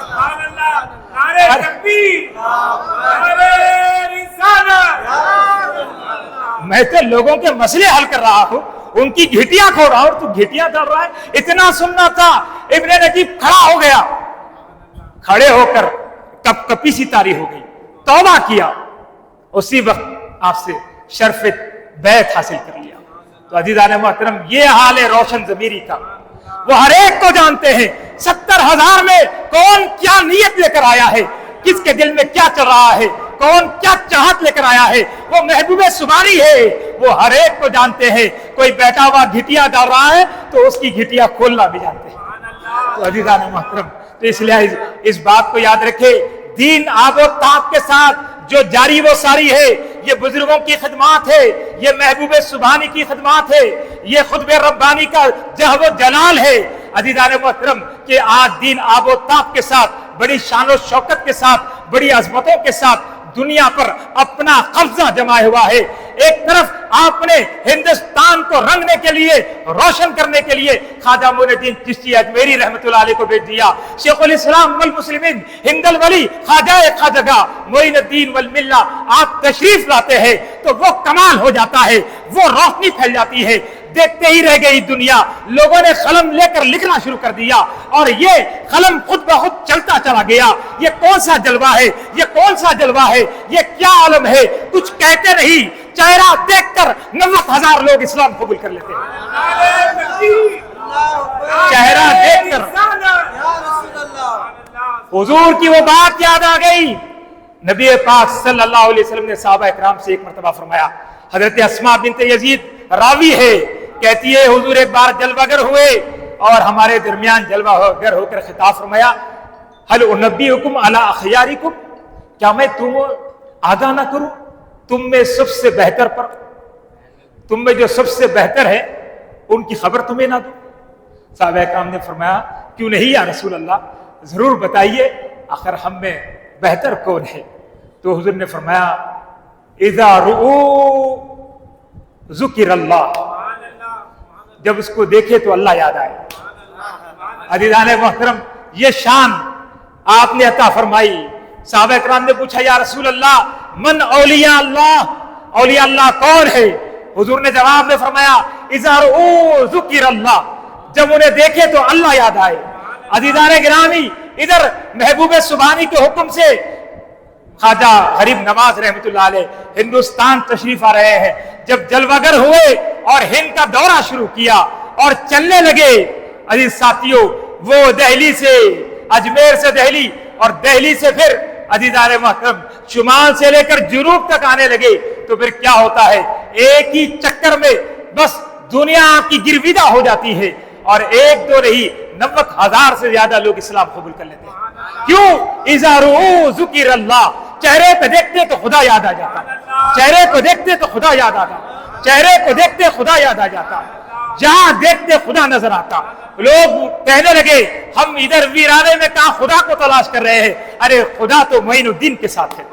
سبحان اللہ، نعرہ تکبیر، نعرہ رسالت. میں تو لوگوں کے مسئلے حل کر رہا ہوں، ان کی گھٹیاں کھو رہا ہوں اور تو گھٹیاں ڈال رہا ہے. اتنا سننا تھا. ابن نجیب کھڑا ہو گیا، کھڑے ہو کر کپ کپی سی طاری ہو گئی، توبہ کیا. اسی وقت آپ سے شرف بیعت حاصل کر لیا. تو عزیزان محترم یہ حال ہے روشن ضمیری کا. وہ ہر ایک کو جانتے ہیں 70,000 میں کون کیا نیت لے کر آیا ہے، کس کے دل میں کیا چل رہا ہے، کون کیا چاہت لے کر آیا ہے. وہ محبوب سبحانی ہے، وہ ہر ایک کو جانتے ہیں. کوئی بیٹھا ہوا گھٹیاں ڈال رہا ہے تو اس کی گھٹیاں کھولنا بھی جانتے ہیں. تو عزیزان محترم، تو اس لیے اس بات کو یاد رکھے، دین آب و تاب کے ساتھ جو جاری وہ ساری ہے، یہ بزرگوں کی خدمات ہے، یہ محبوب سبحانی کی خدمات ہے، یہ خطب ربانی کا جہو و جلال ہے. عزیزان محترم کہ آج دین آب و تاب کے ساتھ، بڑی شان و شوکت کے ساتھ، بڑی عظمتوں کے ساتھ دنیا پر اپنا قبضہ جمائے ہوا ہے. ایک طرف آپ نے ہندوستان کو رنگنے کے لیے، روشن کرنے کے لیے خواجہ معین الدین چشتی اجمیری رحمۃ اللہ علیہ کو بھیج دیا. شیخ الاسلام والمسلمین ہند الولی خواجہ خواجہ معین الدین والملہ آپ تشریف لاتے ہیں تو وہ کمال ہو جاتا ہے، وہ روشنی پھیل جاتی ہے. دیکھتے ہی رہ گئی دنیا. لوگوں نے قلم لے کر لکھنا شروع کر دیا اور یہ قلم خود بخود چلتا چلا گیا. یہ کون سا جلوہ ہے، یہ کون سا جلوہ ہے، یہ کیا عالم ہے. کچھ کہتے نہیں، چہرہ دیکھ کر 90,000 لوگ اسلام قبول کر لیتے ہیں. چہرہ دیکھ کر حضور کی وہ بات یاد آ گئی. نبی پاک صلی اللہ علیہ وسلم نے صحابہ اکرام سے ایک مرتبہ فرمایا. حضرت اسماء بنت یزید راوی ہے، کہتی ہے حضور ایک بار جلوہ گر ہوئے اور ہمارے درمیان جلوہ گر ہو کر خطاب فرمایا هل انبئکم علی اخیارکم، کیا میں تم آگاہ نہ کروں تم میں سب سے بہتر پر، تم میں جو سب سے بہتر ہے ان کی خبر تمہیں نہ دوں. صحابہ اکرام نے فرمایا کیوں نہیں یا رسول اللہ، ضرور بتائیے آخر ہم میں بہتر کون ہے. تو حضور نے فرمایا اذا رؤوا ذکر اللہ، جب اس کو دیکھے تو اللہ یاد آئے. عزیزان محترم یہ شان آپ نے عطا فرمائی. صحابہ اکرام نے پوچھا یا رسول اللہ من اولیاء اللہ، اولیاء اللہ کون ہے؟ حضور نے جواب میں فرمایا اذا رؤوا ذکر اللہ، جب انہیں دیکھے تو اللہ یاد آئے. عزیزان گرامی ادھر محبوب سبحانی کے حکم سے خواجہ غریب نواز رحمۃ اللہ علیہ ہندوستان تشریف آ رہے ہیں. جب جلوہ گر ہوئے اور ہند کا دورہ شروع کیا اور چلنے لگے، عزیز ساتھیوں وہ دہلی سے، اجمیر سے دہلی اور دہلی سے پھر عزیزان محترم شمال سے لے کر جنوب تک آنے لگے تو پھر کیا ہوتا ہے، ایک ہی چکر میں بس دنیا آپ کی گرویدہ ہو جاتی ہے اور ایک دو نہیں 90,000 سے زیادہ لوگ اسلام قبول کر لیتے ہیں. کیوں؟ اذا رؤوا ذکر اللہ، چہرے پہ دیکھتے تو خدا یاد آ جاتا، چہرے کو دیکھتے تو خدا یاد آتا، چہرے کو دیکھتے خدا یاد آ جاتا، جہاں دیکھتے خدا نظر آتا. لوگ کہنے لگے ہم ادھر ویرانے میں کہاں خدا کو تلاش کر رہے ہیں، ارے خدا تو معین الدین کے ساتھ ہے.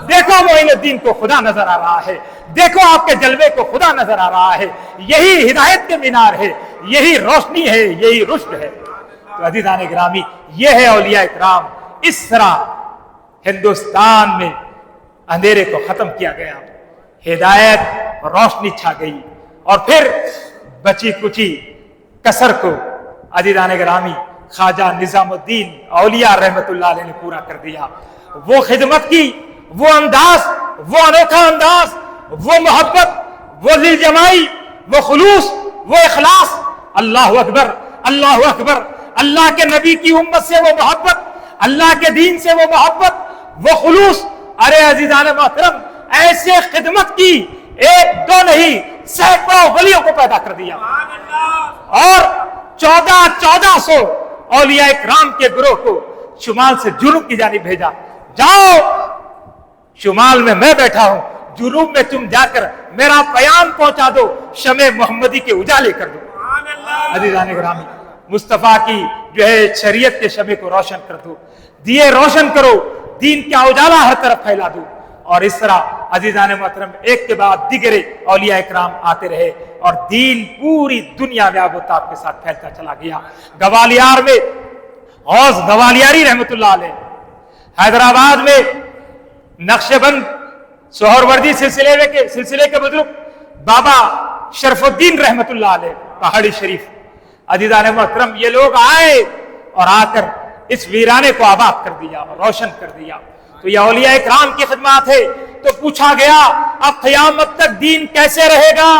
دیکھو معین الدین کو خدا نظر آ رہا ہے، دیکھو آپ کے جلوے کو خدا نظر آ رہا ہے. یہی ہدایت کے مینار ہے، یہی روشنی ہے، یہی رشد ہے. تو عزیزان گرامی یہ ہے اولیاء اکرام. اس طرح ہندوستان میں اندھیرے کو ختم کیا گیا، ہدایت روشنی چھا گئی اور پھر بچی کچی کسر کو عزیزان گرامی خواجہ نظام الدین اولیاء رحمت اللہ علیہ نے پورا کر دیا. وہ خدمت کی، وہ انداز، وہ انوکھا انداز، وہ محبت، وہ دل جمائی، وہ خلوص، وہ اخلاص. اللہ اکبر، اللہ اکبر. اللہ کے نبی کی امت سے وہ محبت، اللہ کے دین سے وہ محبت، وہ خلوص. ارے عزیزان محترم ایسے خدمت کی ایک دو نہیں سینکڑوں ولیوں کو پیدا کر دیا اور 1400 اولیاء اکرام کے گروہ کو شمال سے جنوب کی جانب بھیجا. جاؤ شمال میں بیٹھا ہوں، جنوب میں تم جا کر میرا پیام پہنچا دو، شمع محمدی کے اجالے کر دو۔ عزیزان گرامی، مصطفیٰ کی جو ہے شریعت کے شمع کو روشن کر دو، دیے روشن کرو، دین کا اجالا ہر طرف پھیلا دو۔ اور اس طرح عزیزان محترم ایک کے بعد دیگرے اولیاء اکرام آتے رہے اور دین پوری دنیا میں آب و تاب کے ساتھ پھیلتا چلا گیا۔ گوالیار میں غوث گوالیاری رحمت اللہ علیہ، حیدرآباد میں نقش بند سہروردی سلسلے کے بزرگ بابا شرف الدین رحمت اللہ علیہ پہاڑی شریف، عزیزان محترم یہ لوگ آئے اور آ کر اس ویرانے کو آباد کر دیا اور روشن کر دیا۔ تو یہ اولیاء اکرام کی خدمات ہے۔ تو پوچھا گیا اب قیامت تک دین کیسے رہے گا؟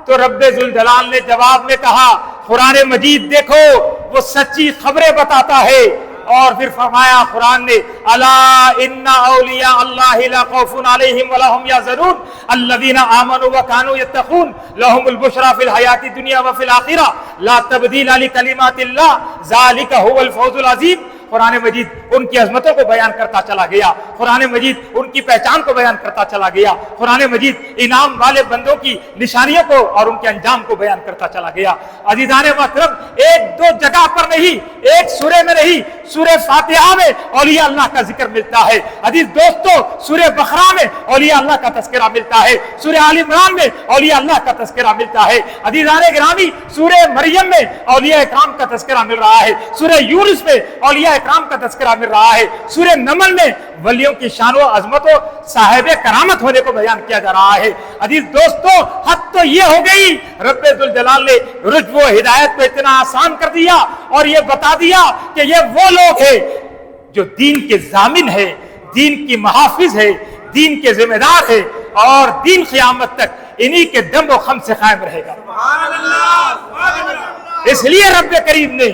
تو رب ذوالجلال نے جواب میں کہا قرآن مجید دیکھو وہ سچی خبریں بتاتا ہے، اور پھر فرمایا قرآن نے الا ان اولیاء اللہ لا خوف علیہم ولا هم يحزنون الذين آمنوا وكانوا يتقون لهم البشرى في الحیاۃ الدنیا وفي الآخرہ لا تبدیل لکلمات اللہ ذلك هو الفوز العظیم۔ قرآن مجید ان کی عظمتوں کو بیان کرتا چلا گیا، قرآن مجید ان کی پہچان کو بیان کرتا چلا گیا، قرآن مجید انعام والے بندوں کی نشانیوں کو اور ان کے انجام کو بیان کرتا چلا گیا۔ عزیزان محترم ایک دو جگہ پر نہیں، ایک سورہ میں نہیں، سورہ فاتحہ میں اولیاء اللہ کا ذکر ملتا ہے۔ عزیز دوستو سورہ بقرہ میں اولیاء اللہ کا تذکرہ ملتا ہے، سورہ آل عمران میں اولیاء اللہ کا تذکرہ ملتا ہے۔ عزیزان گرامی سورہ مریم میں اولیاء اکرام کا تذکرہ مل رہا ہے، سورہ یونس میں اولیاء اکرام کا تذکرہ مل رہا ہے، سورہ نمل میں ولیوں کی شان و عظمت و صاحب کرامت ہونے کو بیان کیا جا رہا ہے۔ عزیز دوستو حد تو یہ ہو گئی، رب ذوالجلال نے رجوع و ہدایت کو اتنا آسان کر دیا اور یہ بتا دیا کہ یہ وہ لوگ ہیں جو دین کے ضامن ہے، دین کی محافظ ہے، دین کے ذمہ دار ہے، اور دین قیامت تک انہی کے دم و خم سے قائم رہے گا۔ اس لیے رب کریم نے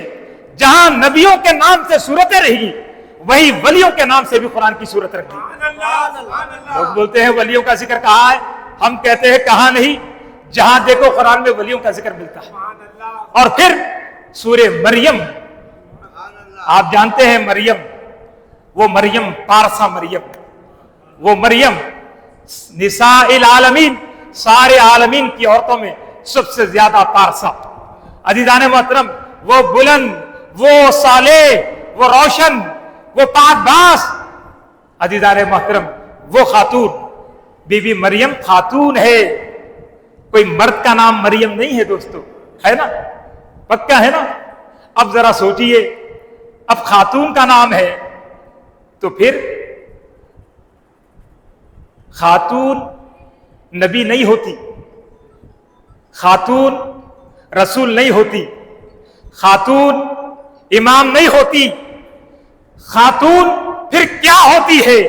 جہاں نبیوں کے نام سے صورتیں رہی وہی ولیوں کے نام سے بھی قرآن کی صورت رکھی۔ لوگ بولتے ہیں ولیوں کا ذکر کہاں ہے، ہم کہتے ہیں کہاں نہیں، جہاں دیکھو قرآن میں ولیوں کا ذکر ملتا ہے۔ اور پھر سورہ مریم، آپ جانتے ہیں مریم، وہ مریم پارسا مریم، وہ مریم نساء العالمین، سارے عالمین کی عورتوں میں سب سے زیادہ پارسا۔ عزیزان محترم وہ بلند، وہ صالح، وہ روشن، وہ پاک باز، عزیزان محترم وہ خاتون بی بی مریم خاتون ہے، کوئی مرد کا نام مریم نہیں ہے دوستو، ہے نا، پکا ہے نا۔ اب ذرا سوچئے اب خاتون کا نام ہے تو پھر خاتون نبی نہیں ہوتی، خاتون رسول نہیں ہوتی، خاتون امام نہیں ہوتی، خاتون پھر کیا ہوتی ہے؟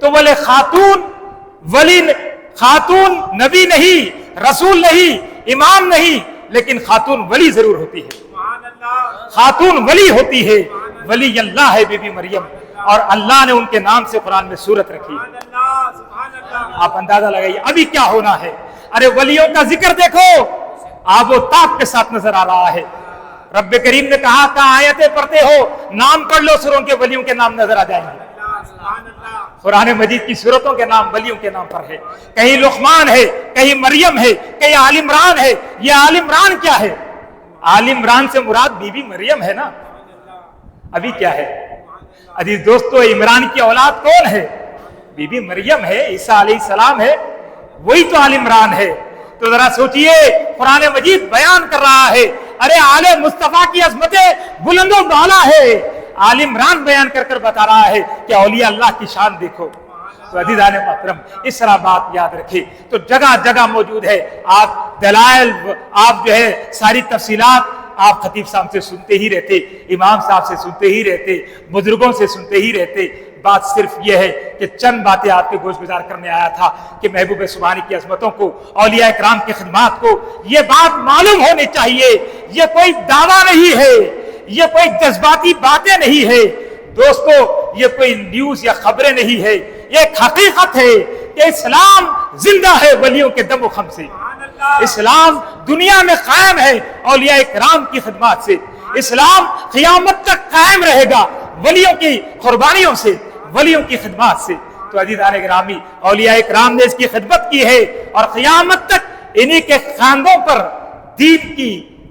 تو بولے خاتون ولی، خاتون نبی نہیں، رسول نہیں، امام نہیں، لیکن خاتون ولی ضرور ہوتی ہے، خاتون ولی ہوتی ہے، ولی اللہ ہے بی بی مریم، اور اللہ نے ان کے نام سے قرآن میں سورت رکھی۔ آپ اندازہ لگائیے ابھی کیا ہونا ہے۔ ارے ولیوں کا ذکر دیکھو آب و تاب کے ساتھ نظر آ رہا ہے۔ رب کریم نے کہا کہ آیتیں پڑھتے ہو نام پڑھ لو، سوروں کے ولیوں کے نام نظر آ جائیں گے۔ قرآن مجید کی سورتوں کے نام ولیوں کے نام پر ہے، کہیں لقمان ہے، کہیں مریم ہے، کہیں آل عمران ہے۔ یہ آل عمران کیا ہے؟ آل عمران سے مراد بی بی مریم ہے نا، ابھی کیا ہے؟ عزیز دوستو عمران کی اولاد کون ہے؟ بی بی مریم ہے، عیسیٰ علیہ السلام ہے، وہی تو آل عمران ہے۔ تو ذرا سوچئے قرآن مجید بیان کر رہا ہے، ارے آل مصطفیٰ کی عظمتیں بلند و بالا ہے، آل عمران بیان کر کر بتا رہا ہے کہ اولیاء اللہ کی شان دیکھو۔ تو عزیزان محترم اس طرح بات یاد رکھے، تو جگہ جگہ موجود ہے، آپ دلائل، آپ جو ہے ساری تفصیلات آپ خطیب صاحب سے سنتے ہی رہتے، امام صاحب سے سنتے ہی رہتے، بزرگوں سے سنتے ہی رہتے۔ بات صرف یہ ہے کہ چند باتیں آپ کے گوش گزار کرنے آیا تھا کہ محبوب سبحانی کی عظمتوں کو، اولیاء اکرام کی خدمات کو یہ بات معلوم ہونی چاہیے۔ یہ کوئی دعویٰ نہیں ہے، یہ کوئی جذباتی باتیں نہیں ہے دوستو، یہ کوئی نیوز یا خبریں نہیں ہے، یہ ایک حقیقت ہے کہ اسلام زندہ ہے ولیوں کے دم و خم سے، اسلام دنیا میں قائم ہے اولیاء اکرام کی خدمات سے، اسلام قیامت تک قائم رہے گا ولیوں کی قربانیوں سے، ولیوں کی خدمات سے۔ تو عزیزان گرامی اولیاء کرام نے اس کی خدمت کی ہے اور قیامت تک انہی کے خاندوں پر دین کی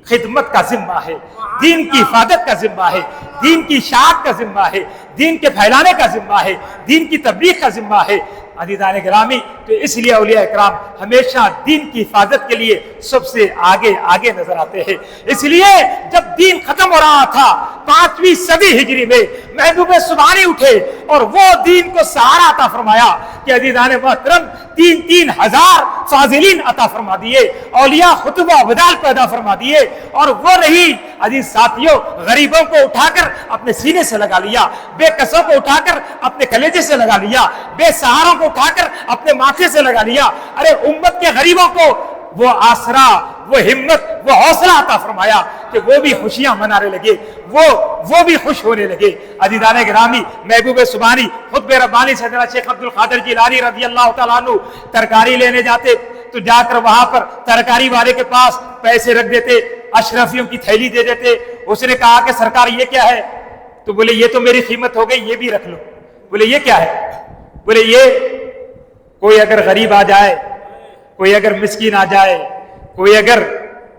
خدمت کا ذمہ ہے، دین کی حفاظت کا ذمہ ہے، دین کی اشاعت کا ذمہ ہے، دین کے پھیلانے کا ذمہ ہے، دین کی تبلیغ کا ذمہ ہے۔ عزیزان گرامی تو اس لیے اولیاء اکرام ہمیشہ دین کی حفاظت کے لیے سب سے آگے نظر آتے ہیں۔ اس لیے جب دین ختم ہو رہا تھا 5ویں صدی ہجری میں محبوب سبحانی اٹھے اور وہ دین کو سہارا عطا فرمایا کہ عزیزان محترم 3,000 فاضلین عطا فرما دیے، اولیاء خطبہ بدال پیدا فرما دیے، اور وہ نہیں عزیز ساتھیوں غریبوں کو اٹھا کر اپنے سینے سے لگا لیا، بے کسوں کو اٹھا کر اپنے کلیجے سے لگا لیا، بے سہاروں کو اٹھا کر اپنے ماتھے سے لگا لیا۔ ارے امت کے غریبوں کو وہ آسرا، وہ ہمت، وہ حوصلہ عطا فرمایا کہ وہ بھی خوشیاں منانے لگے، وہ بھی خوش ہونے لگے۔ عزیزان گرامی محبوب سبحانی خطبہ ربانی سے حضرت شیخ عبد القادر جیلانی رضی اللہ تعالیٰ عنہ ترکاری لینے جاتے تو جا کر وہاں پر ترکاری والے کے پاس پیسے رکھ دیتے، اشرفیوں کی تھیلی دے دیتے۔ اس نے کہا کہ سرکار یہ کیا ہے؟ تو بولے یہ تو میری قیمت ہو گئی، یہ بھی رکھ لو۔ بولے یہ کیا ہے؟ بولے یہ کوئی اگر غریب آ جائے، کوئی اگر مسکین آ جائے، کوئی اگر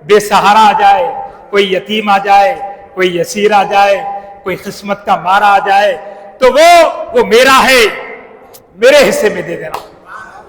بے سہارا آ جائے، کوئی یتیم آ جائے، کوئی یسیر آ جائے، کوئی قسمت کا مارا آ جائے تو وہ میرا ہے، میرے حصے میں دے دینا۔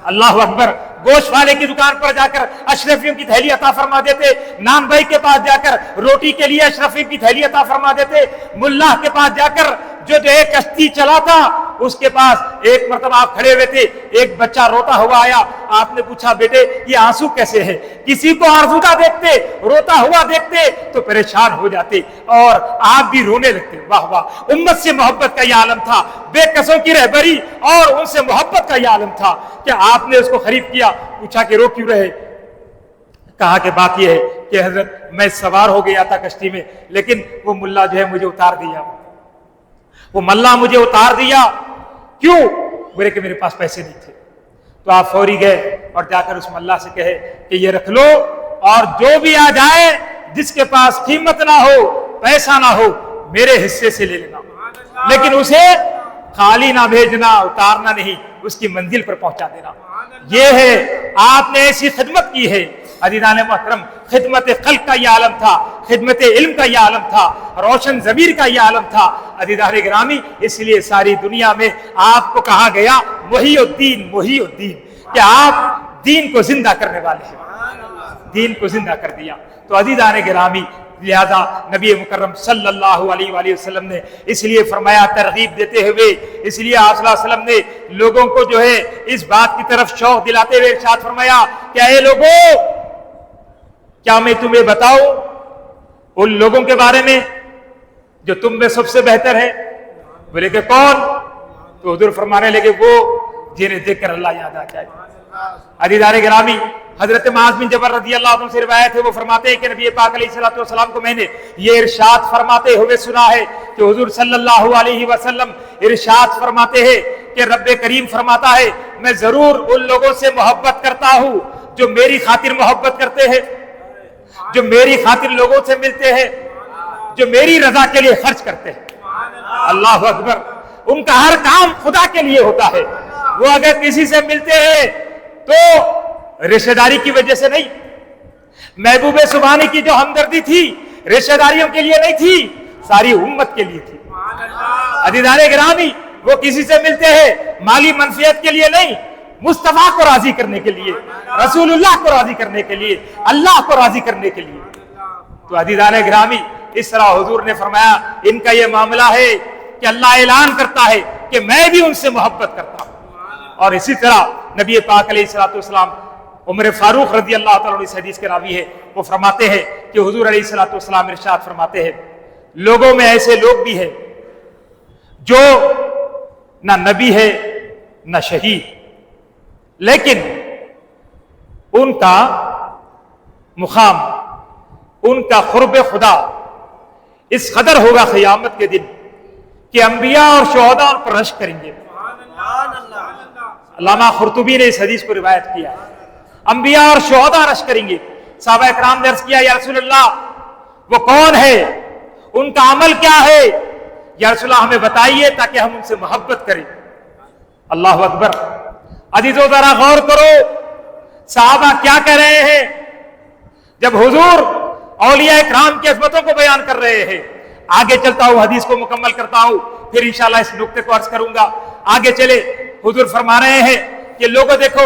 اللہ اکبر۔ گوشت والے کی دکان پر جا کر اشرفیوں کی تھیلی عطا فرما دیتے، نان بھائی کے پاس جا کر روٹی کے لیے اشرفیوں کی تھیلی عطا فرما دیتے، ملا کے پاس جا کر جو ایک کشتی چلا تھا اس کے پاس ایک مرتبہ آپ کھڑے ہوئے تھے، ایک بچہ روتا ہوا آیا، آپ نے پوچھا بیٹے یہ آنسو کیسے ہے؟ کسی کو آرزودہ دیکھتے، روتا ہوا دیکھتے تو پریشان ہو جاتے اور آپ بھی رونے لگتے۔ واہ واہ، امت سے محبت کا یہ عالم تھا، بے کسوں کی رہبری اور ان سے محبت کا یہ عالم تھا کہ آپ نے اس کو خرید کیا۔ پوچھا کہ رو کیوں رہے؟ کہا کہ بات یہ ہے کہ حضرت میں سوار ہو گیا تھا کشتی میں، لیکن وہ ملا جو ہے مجھے اتار دیا، وہ ملا مجھے اتار دیا۔ کیوں؟ بولے کہ میرے پاس پیسے نہیں تھے۔ تو آپ فوری گئے اور جا کر اس ملا سے کہے کہ یہ رکھ لو، اور جو بھی آ جائے جس کے پاس قیمت نہ ہو، پیسہ نہ ہو، میرے حصے سے لے لینا، لیکن اسے خالی نہ بھیجنا، اتارنا نہیں، اس کی منزل پر پہنچا دینا۔ یہ ہے آپ نے ایسی خدمت کی ہے۔ عزیزان محترم خدمت خلق کا یہ عالم تھا، خدمت علم کا یہ عالم تھا، روشن ضمیر کا یہ عالم تھا۔ عزیزان گرامی اس لیے ساری دنیا میں آپ کو کہا گیا محی الدین، محی الدین، کہ آپ دین کو زندہ کرنے والے ہیں، دین کو زندہ کر دیا۔ تو عزیزان گرامی لہذا نبی مکرم صلی اللہ علیہ وآلہ وسلم نے اس لیے فرمایا، ترغیب دیتے ہوئے، اس لیے آپ صلی اللہ علیہ وسلم نے لوگوں کو جو ہے اس بات کی طرف شوق دلاتے ہوئے ارشاد فرمایا کہ اے لوگوں، کیا میں تمہیں بتاؤں ان لوگوں کے بارے میں جو تم میں سب سے بہتر ہے؟ بولے کہ کون؟ تو حضور فرمانے لگے وہ جنہیں دیکھ کر اللہ یاد آ جائے۔ عزیزان گرامی حضرت معاذ بن جبل رضی اللہ عنہ سے روایت ہے، وہ فرماتے ہیں کہ نبی پاک علیہ الصلوۃ والسلام کو میں نے یہ ارشاد فرماتے ہوئے سنا ہے کہ حضور صلی اللہ علیہ وسلم ارشاد فرماتے ہیں کہ رب کریم فرماتا ہے میں ضرور ان لوگوں سے محبت کرتا ہوں جو میری خاطر محبت کرتے ہیں، جو میری خاطر لوگوں سے ملتے ہیں، جو میری رضا کے لیے خرچ کرتے ہیں۔ اللہ اکبر۔ ان کا ہر کام خدا کے لیے ہوتا ہے۔ وہ اگر کسی سے ملتے ہیں تو رشتہ داری کی وجہ سے نہیں، محبوب سبحانی کی جو ہمدردی تھی رشتہ داریوں کے لیے نہیں تھی، ساری امت کے لیے تھی۔ عزیزان گرامی وہ کسی سے ملتے ہیں مالی منفعت کے لیے نہیں، مصطفیٰ کو راضی کرنے کے لیے، رسول اللہ کو راضی کرنے کے لیے، اللہ کو راضی کرنے کے لیے۔ تو عزیزان گرامی اس طرح حضور نے فرمایا ان کا یہ معاملہ ہے کہ اللہ اعلان کرتا ہے کہ میں بھی ان سے محبت کرتا ہوں۔ اور اسی طرح نبی پاک علیہ الصلوۃ والسلام عمر فاروق رضی اللہ تعالیٰ عنہ اس حدیث کے راوی ہے، وہ فرماتے ہیں کہ حضور علیہ الصلوۃ والسلام ارشاد فرماتے ہیں لوگوں میں ایسے لوگ بھی ہیں جو نہ نبی ہے نہ شہید، لیکن ان کا مقام، ان کا قرب خدا اس قدر ہوگا قیامت کے دن کہ انبیاء اور شہداء ان پر رشک کریں گے۔ علامہ قرطبی نے اس حدیث کو روایت کیا ہے، انبیاء اور شہداء رشک کریں گے۔ صحابہ اکرام نے عرض کیا یا رسول اللہ وہ کون ہے، ان کا عمل کیا ہے؟ یا رسول اللہ ہمیں بتائیے تاکہ ہم ان سے محبت کریں۔ اللہ اکبر. عزیزو ذرا غور کرو صحابہ کیا کہہ رہے ہیں جب حضور اولیاء اکرام کی عظمتوں کو بیان کر رہے ہیں. آگے چلتا ہوں, حدیث کو مکمل کرتا ہوں, پھر انشاءاللہ اس نقطے کو عرض کروں گا. آگے چلے, حضور فرما رہے ہیں کہ لوگوں دیکھو